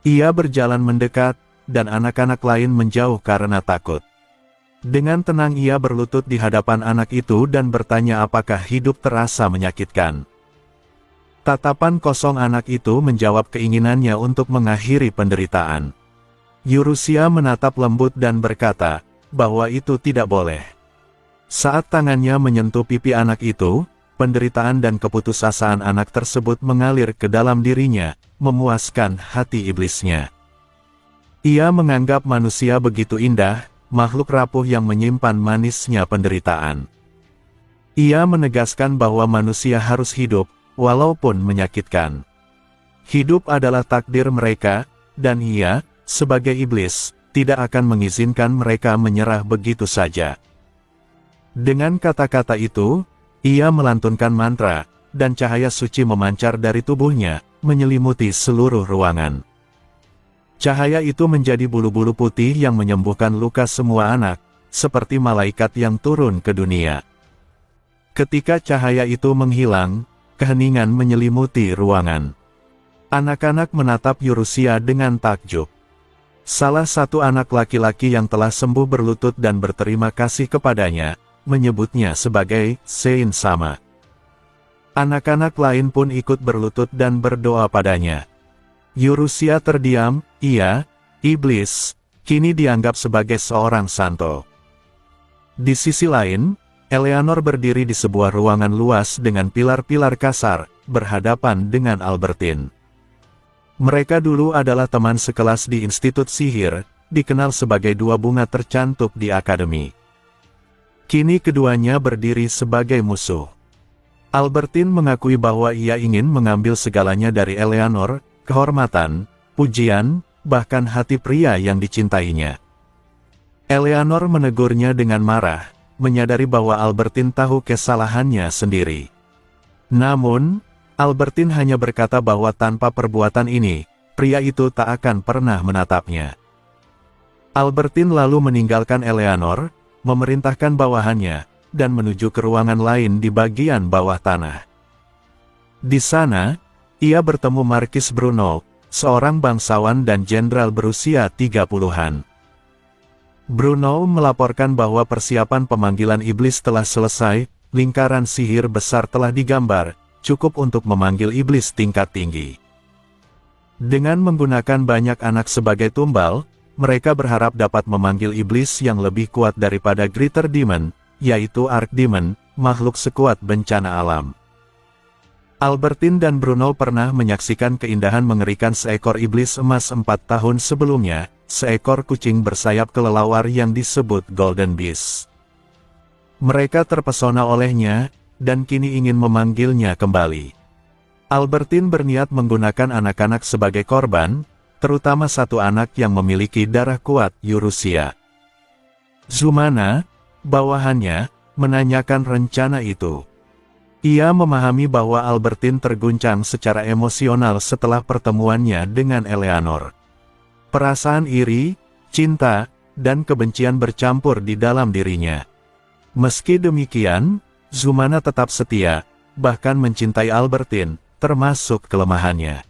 A: Ia berjalan mendekat, dan anak-anak lain menjauh karena takut. Dengan tenang ia berlutut di hadapan anak itu dan bertanya apakah hidup terasa menyakitkan. Tatapan kosong anak itu menjawab keinginannya untuk mengakhiri penderitaan. Eurusia menatap lembut dan berkata, bahwa itu tidak boleh. Saat tangannya menyentuh pipi anak itu, penderitaan dan keputusasaan anak tersebut mengalir ke dalam dirinya, memuaskan hati iblisnya. Ia menganggap manusia begitu indah, makhluk rapuh yang menyimpan manisnya penderitaan. Ia menegaskan bahwa manusia harus hidup, walaupun menyakitkan. Hidup adalah takdir mereka, dan ia, sebagai iblis, tidak akan mengizinkan mereka menyerah begitu saja. Dengan kata-kata itu, ia melantunkan mantra, dan cahaya suci memancar dari tubuhnya, menyelimuti seluruh ruangan. Cahaya itu menjadi bulu-bulu putih yang menyembuhkan luka semua anak, seperti malaikat yang turun ke dunia. Ketika cahaya itu menghilang, keheningan menyelimuti ruangan. Anak-anak menatap Eurusia dengan takjub. Salah satu anak laki-laki yang telah sembuh berlutut dan berterima kasih kepadanya, menyebutnya sebagai Saint Sama. Anak-anak lain pun ikut berlutut dan berdoa padanya. Eurusia terdiam, ia, iblis, kini dianggap sebagai seorang santo. Di sisi lain, Eleanor berdiri di sebuah ruangan luas dengan pilar-pilar kasar, berhadapan dengan Albertine. Mereka dulu adalah teman sekelas di Institut Sihir, dikenal sebagai dua bunga tercantik di akademi. Kini keduanya berdiri sebagai musuh. Albertine mengakui bahwa ia ingin mengambil segalanya dari Eleanor, kehormatan, pujian, bahkan hati pria yang dicintainya. Eleanor menegurnya dengan marah, menyadari bahwa Albertine tahu kesalahannya sendiri. Namun, Albertine hanya berkata bahwa tanpa perbuatan ini, pria itu tak akan pernah menatapnya. Albertine lalu meninggalkan Eleanor, memerintahkan bawahannya, dan menuju ke ruangan lain di bagian bawah tanah. Di sana, ia bertemu Marquis Bruno, seorang bangsawan dan jenderal berusia 30-an. Bruno melaporkan bahwa persiapan pemanggilan iblis telah selesai, lingkaran sihir besar telah digambar, cukup untuk memanggil iblis tingkat tinggi. Dengan menggunakan banyak anak sebagai tumbal, mereka berharap dapat memanggil iblis yang lebih kuat daripada Greater Demon, yaitu Archdemon, makhluk sekuat bencana alam. Albertine dan Bruno pernah menyaksikan keindahan mengerikan seekor iblis emas 4 tahun sebelumnya, seekor kucing bersayap kelelawar yang disebut Golden Beast. Mereka terpesona olehnya, dan kini ingin memanggilnya kembali. Albertine berniat menggunakan anak-anak sebagai korban, terutama satu anak yang memiliki darah kuat, Eurusia. Zumana, bawahannya, menanyakan rencana itu. Ia memahami bahwa Albertine terguncang secara emosional setelah pertemuannya dengan Eleanor. Perasaan iri, cinta, dan kebencian bercampur di dalam dirinya. Meski demikian, Zumana tetap setia, bahkan mencintai Albertine, termasuk kelemahannya.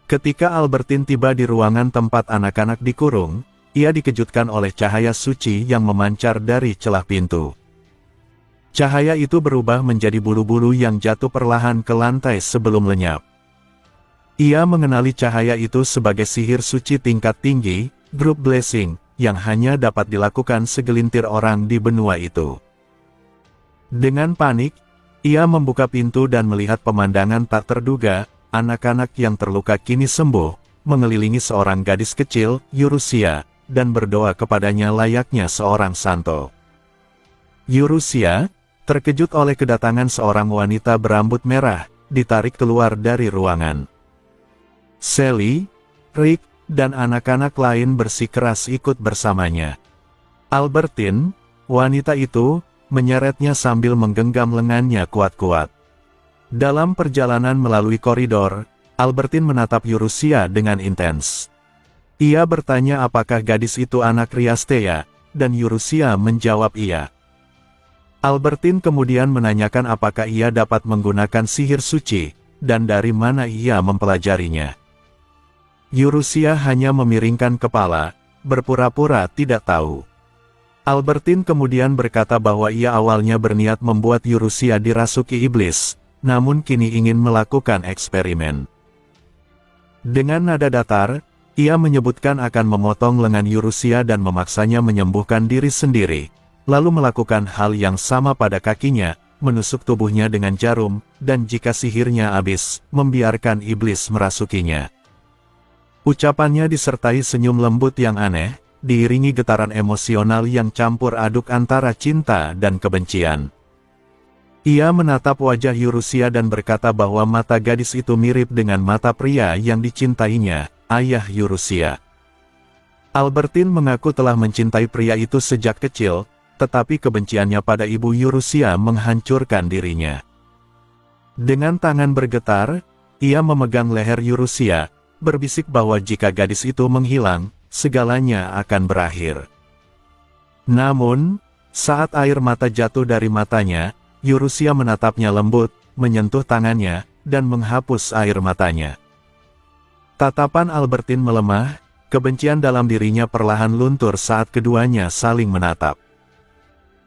A: Ketika Albertine tiba di ruangan tempat anak-anak dikurung, ia dikejutkan oleh cahaya suci yang memancar dari celah pintu. Cahaya itu berubah menjadi bulu-bulu yang jatuh perlahan ke lantai sebelum lenyap. Ia mengenali cahaya itu sebagai sihir suci tingkat tinggi, group blessing, yang hanya dapat dilakukan segelintir orang di benua itu. Dengan panik, ia membuka pintu dan melihat pemandangan tak terduga, anak-anak yang terluka kini sembuh, mengelilingi seorang gadis kecil, Eurusia, dan berdoa kepadanya layaknya seorang santo. Eurusia, terkejut oleh kedatangan seorang wanita berambut merah, ditarik keluar dari ruangan. Sally, Rick, dan anak-anak lain bersikeras ikut bersamanya. Albertine, wanita itu, menyeretnya sambil menggenggam lengannya kuat-kuat. Dalam perjalanan melalui koridor, Albertine menatap Eurusia dengan intens. Ia bertanya apakah gadis itu anak Riastea, dan Eurusia menjawab iya. Albertine kemudian menanyakan apakah ia dapat menggunakan sihir suci, dan dari mana ia mempelajarinya. Eurusia hanya memiringkan kepala, berpura-pura tidak tahu. Albertine kemudian berkata bahwa ia awalnya berniat membuat Eurusia dirasuki iblis, namun kini ingin melakukan eksperimen. Dengan nada datar, ia menyebutkan akan memotong lengan Eurusia dan memaksanya menyembuhkan diri sendiri, lalu melakukan hal yang sama pada kakinya, menusuk tubuhnya dengan jarum, dan jika sihirnya habis, membiarkan iblis merasukinya. Ucapannya disertai senyum lembut yang aneh, diiringi getaran emosional yang campur aduk antara cinta dan kebencian. Ia menatap wajah Eurusia dan berkata bahwa mata gadis itu mirip dengan mata pria yang dicintainya, ayah Eurusia. Albertine mengaku telah mencintai pria itu sejak kecil, tetapi kebenciannya pada ibu Eurusia menghancurkan dirinya. Dengan tangan bergetar, ia memegang leher Eurusia, berbisik bahwa jika gadis itu menghilang, segalanya akan berakhir. Namun, saat air mata jatuh dari matanya, Eurusia menatapnya lembut, menyentuh tangannya, dan menghapus air matanya. Tatapan Albertine melemah, kebencian dalam dirinya perlahan luntur saat keduanya saling menatap.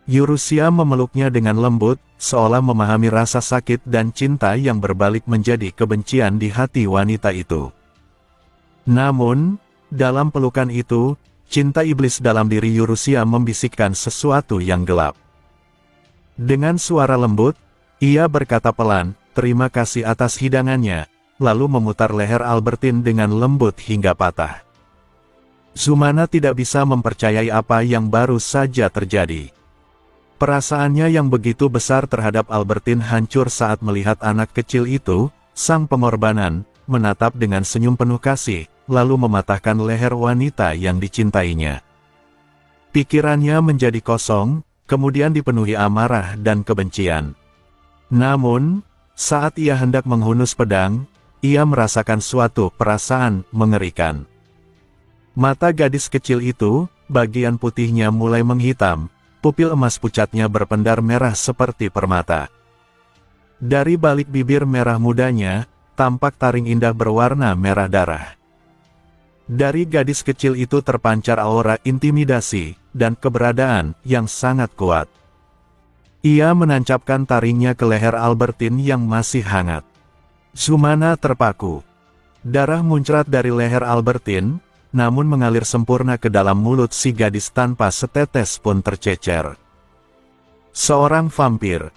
A: Eurusia memeluknya dengan lembut, seolah memahami rasa sakit dan cinta yang berbalik menjadi kebencian di hati wanita itu. Namun, dalam pelukan itu, cinta iblis dalam diri Eurusia membisikkan sesuatu yang gelap. Dengan suara lembut, ia berkata pelan, "Terima kasih atas hidangannya," lalu memutar leher Albertine dengan lembut hingga patah. Zumana tidak bisa mempercayai apa yang baru saja terjadi. Perasaannya yang begitu besar terhadap Albertine hancur saat melihat anak kecil itu, sang pengorbanan, menatap dengan senyum penuh kasih, lalu mematahkan leher wanita yang dicintainya. Pikirannya menjadi kosong, kemudian dipenuhi amarah dan kebencian. Namun, saat ia hendak menghunus pedang, ia merasakan suatu perasaan mengerikan. Mata gadis kecil itu, bagian putihnya mulai menghitam, pupil emas pucatnya berpendar merah seperti permata. Dari balik bibir merah mudanya, tampak taring indah berwarna merah darah. Dari gadis kecil itu terpancar aura intimidasi dan keberadaan yang sangat kuat. Ia menancapkan taringnya ke leher Albertine yang masih hangat. Zumana terpaku. Darah muncrat dari leher Albertine, namun mengalir sempurna ke dalam mulut si gadis tanpa setetes pun tercecer. Seorang vampir,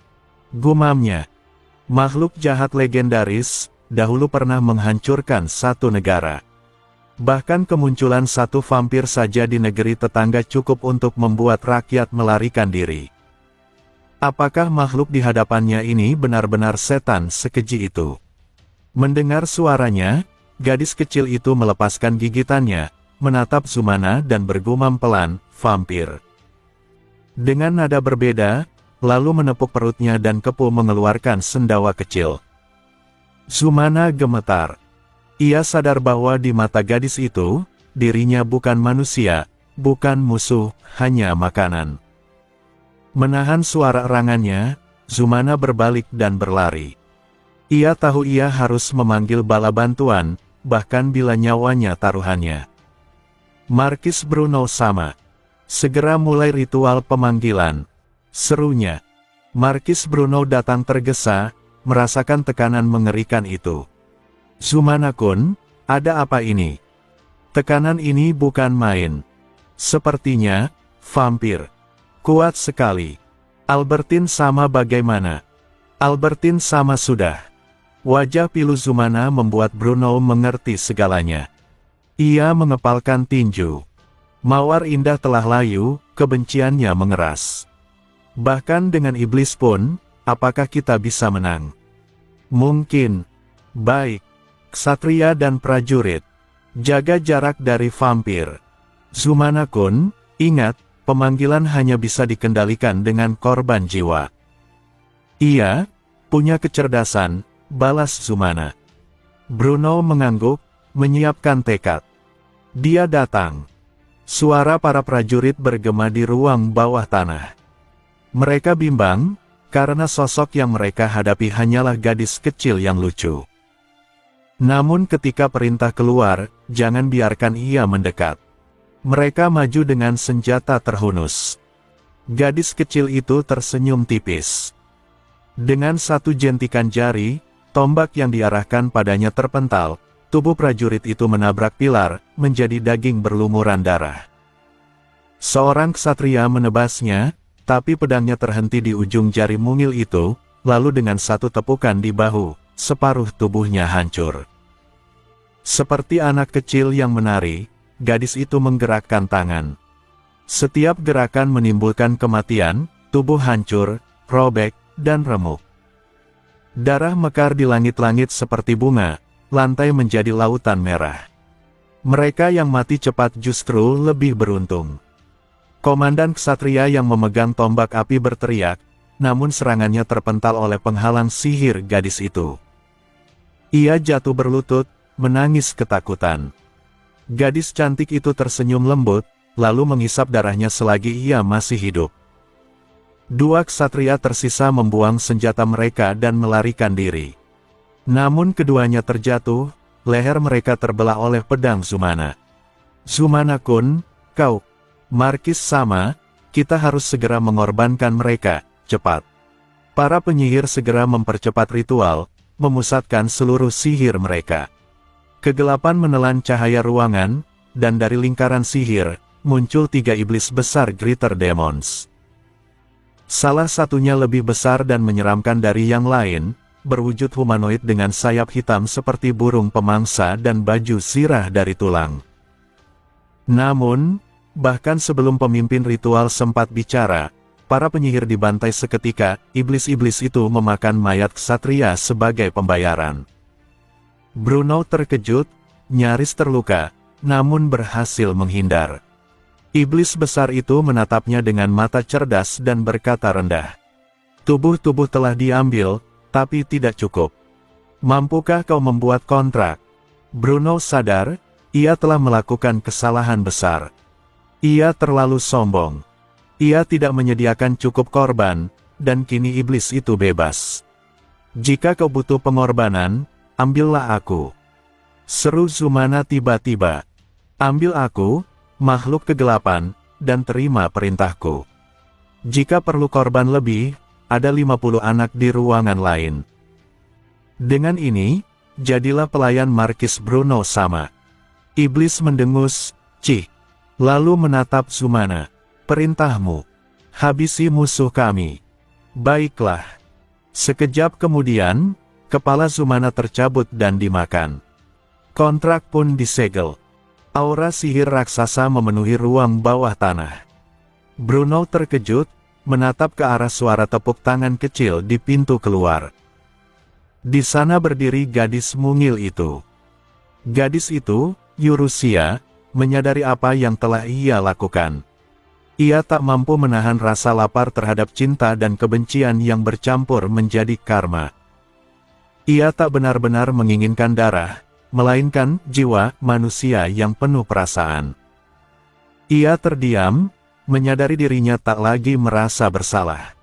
A: gumamnya. Makhluk jahat legendaris, dahulu pernah menghancurkan satu negara. Bahkan kemunculan satu vampir saja di negeri tetangga cukup untuk membuat rakyat melarikan diri. Apakah makhluk di hadapannya ini benar-benar setan sekeji itu? Mendengar suaranya, gadis kecil itu melepaskan gigitannya, menatap Zumana dan bergumam pelan, "Vampir." Dengan nada berbeda, lalu menepuk perutnya dan kepu mengeluarkan sendawa kecil. Zumana gemetar. Ia sadar bahwa di mata gadis itu, dirinya bukan manusia, bukan musuh, hanya makanan. Menahan suara erangannya, Zumana berbalik dan berlari. Ia tahu ia harus memanggil bala bantuan, bahkan bila nyawanya taruhannya. Markis Bruno sama. Segera mulai ritual pemanggilan. Serunya. Markis Bruno datang tergesa, merasakan tekanan mengerikan itu. Zumana-kun, ada apa ini? Tekanan ini bukan main. Sepertinya, vampir. Kuat sekali. Albertine sama bagaimana? Albertine sama sudah. Wajah pilu Zumana membuat Bruno mengerti segalanya. Ia mengepalkan tinju. Mawar indah telah layu, kebenciannya mengeras. Bahkan dengan iblis pun, apakah kita bisa menang? Mungkin. Baik. Ksatria dan prajurit. Jaga jarak dari vampir. Zumana-kun, ingat, pemanggilan hanya bisa dikendalikan dengan korban jiwa. Iya, punya kecerdasan, balas Zumana. Bruno mengangguk, menyiapkan tekad. Dia datang. Suara para prajurit bergema di ruang bawah tanah. Mereka bimbang, karena sosok yang mereka hadapi hanyalah gadis kecil yang lucu. Namun ketika perintah keluar, jangan biarkan ia mendekat. Mereka maju dengan senjata terhunus. Gadis kecil itu tersenyum tipis. Dengan satu jentikan jari, tombak yang diarahkan padanya terpental, tubuh prajurit itu menabrak pilar, menjadi daging berlumuran darah. Seorang ksatria menebasnya, tapi pedangnya terhenti di ujung jari mungil itu, lalu dengan satu tepukan di bahu, separuh tubuhnya hancur. Seperti anak kecil yang menari, gadis itu menggerakkan tangan. Setiap gerakan menimbulkan kematian, tubuh hancur, robek, dan remuk. Darah mekar di langit-langit seperti bunga, lantai menjadi lautan merah. Mereka yang mati cepat justru lebih beruntung. Komandan ksatria yang memegang tombak api berteriak, namun serangannya terpental oleh penghalang sihir gadis itu. Ia jatuh berlutut, menangis ketakutan. Gadis cantik itu tersenyum lembut, lalu menghisap darahnya selagi ia masih hidup. Dua ksatria tersisa membuang senjata mereka dan melarikan diri. Namun keduanya terjatuh, leher mereka terbelah oleh pedang Zumana. Zumana-kun, kau, Markis sama, kita harus segera mengorbankan mereka, cepat. Para penyihir segera mempercepat ritual, memusatkan seluruh sihir mereka. Kegelapan menelan cahaya ruangan, dan dari lingkaran sihir, muncul 3 iblis besar Greater Demons. Salah satunya lebih besar dan menyeramkan dari yang lain, berwujud humanoid dengan sayap hitam seperti burung pemangsa dan baju zirah dari tulang. Namun, bahkan sebelum pemimpin ritual sempat bicara, para penyihir dibantai seketika, iblis-iblis itu memakan mayat ksatria sebagai pembayaran. Bruno terkejut, nyaris terluka, namun berhasil menghindar. Iblis besar itu menatapnya dengan mata cerdas dan berkata rendah. Tubuh-tubuh telah diambil, tapi tidak cukup. Mampukah kau membuat kontrak? Bruno sadar, ia telah melakukan kesalahan besar. Ia terlalu sombong. Ia tidak menyediakan cukup korban, dan kini iblis itu bebas. Jika kau butuh pengorbanan, ambillah aku. Seru Zumana tiba-tiba. Ambil aku, makhluk kegelapan, dan terima perintahku. Jika perlu korban lebih, ada 50 anak di ruangan lain. Dengan ini, jadilah pelayan Markis Bruno sama. Iblis mendengus, cih. Lalu menatap Zumana. Perintahmu. Habisi musuh kami. Baiklah. Sekejap kemudian, kepala Zumana tercabut dan dimakan. Kontrak pun disegel. Aura sihir raksasa memenuhi ruang bawah tanah. Bruno terkejut, menatap ke arah suara tepuk tangan kecil di pintu keluar. Di sana berdiri gadis mungil itu. Gadis itu, Eurusia, menyadari apa yang telah ia lakukan. Ia tak mampu menahan rasa lapar terhadap cinta dan kebencian yang bercampur menjadi karma. Ia tak benar-benar menginginkan darah, melainkan jiwa manusia yang penuh perasaan. Ia terdiam, menyadari dirinya tak lagi merasa bersalah.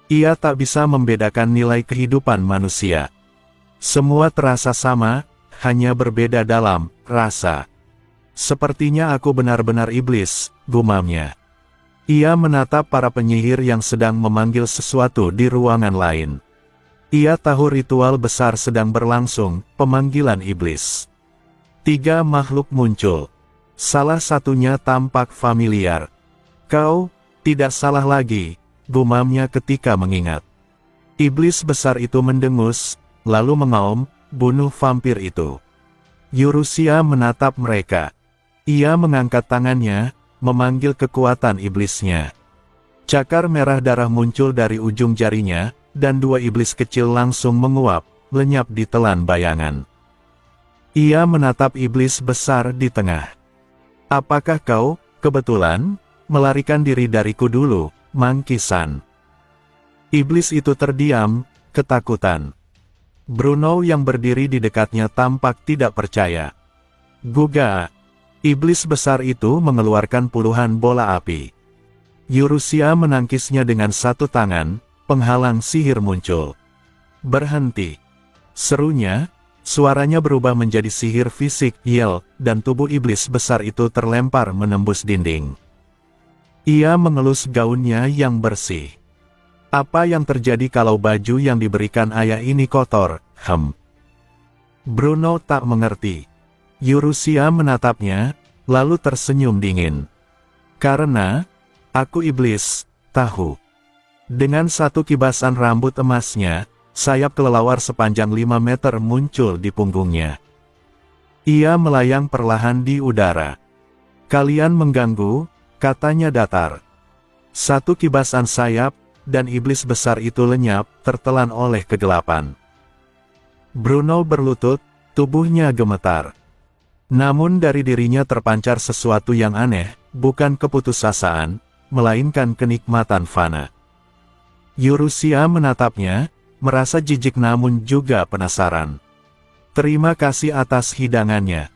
A: Ia tak bisa membedakan nilai kehidupan manusia. Semua terasa sama, hanya berbeda dalam rasa. Sepertinya aku benar-benar iblis, gumamnya. Ia menatap para penyihir yang sedang memanggil sesuatu di ruangan lain. Ia tahu ritual besar sedang berlangsung, pemanggilan iblis. 3 makhluk muncul. Salah satunya tampak familiar. Kau, tidak salah lagi, gumamnya ketika mengingat. Iblis besar itu mendengus, lalu mengaum, bunuh vampir itu. Eurusia menatap mereka. Ia mengangkat tangannya, memanggil kekuatan iblisnya. Cakar merah darah muncul dari ujung jarinya, dan 2 iblis kecil langsung menguap, lenyap di telan bayangan. Ia menatap iblis besar di tengah. Apakah kau, kebetulan, melarikan diri dariku dulu, Mangkisan? Iblis itu terdiam, ketakutan. Bruno yang berdiri di dekatnya tampak tidak percaya. Guga! Iblis besar itu mengeluarkan puluhan bola api. Eurusia menangkisnya dengan satu tangan, penghalang sihir muncul. Berhenti! Serunya, suaranya berubah menjadi sihir fisik, yel, dan tubuh iblis besar itu terlempar menembus dinding. Ia mengelus gaunnya yang bersih. Apa yang terjadi kalau baju yang diberikan ayah ini kotor? Bruno tak mengerti. Eurusia menatapnya, lalu tersenyum dingin. Karena, aku iblis, tahu. Dengan satu kibasan rambut emasnya, sayap kelelawar sepanjang 5 meter muncul di punggungnya. Ia melayang perlahan di udara. Kalian mengganggu, katanya datar. Satu kibasan sayap, dan iblis besar itu lenyap, tertelan oleh kegelapan. Bruno berlutut, tubuhnya gemetar. Namun dari dirinya terpancar sesuatu yang aneh, bukan keputusasaan, melainkan kenikmatan fana. Eurusia menatapnya, merasa jijik namun juga penasaran. Terima kasih atas hidangannya.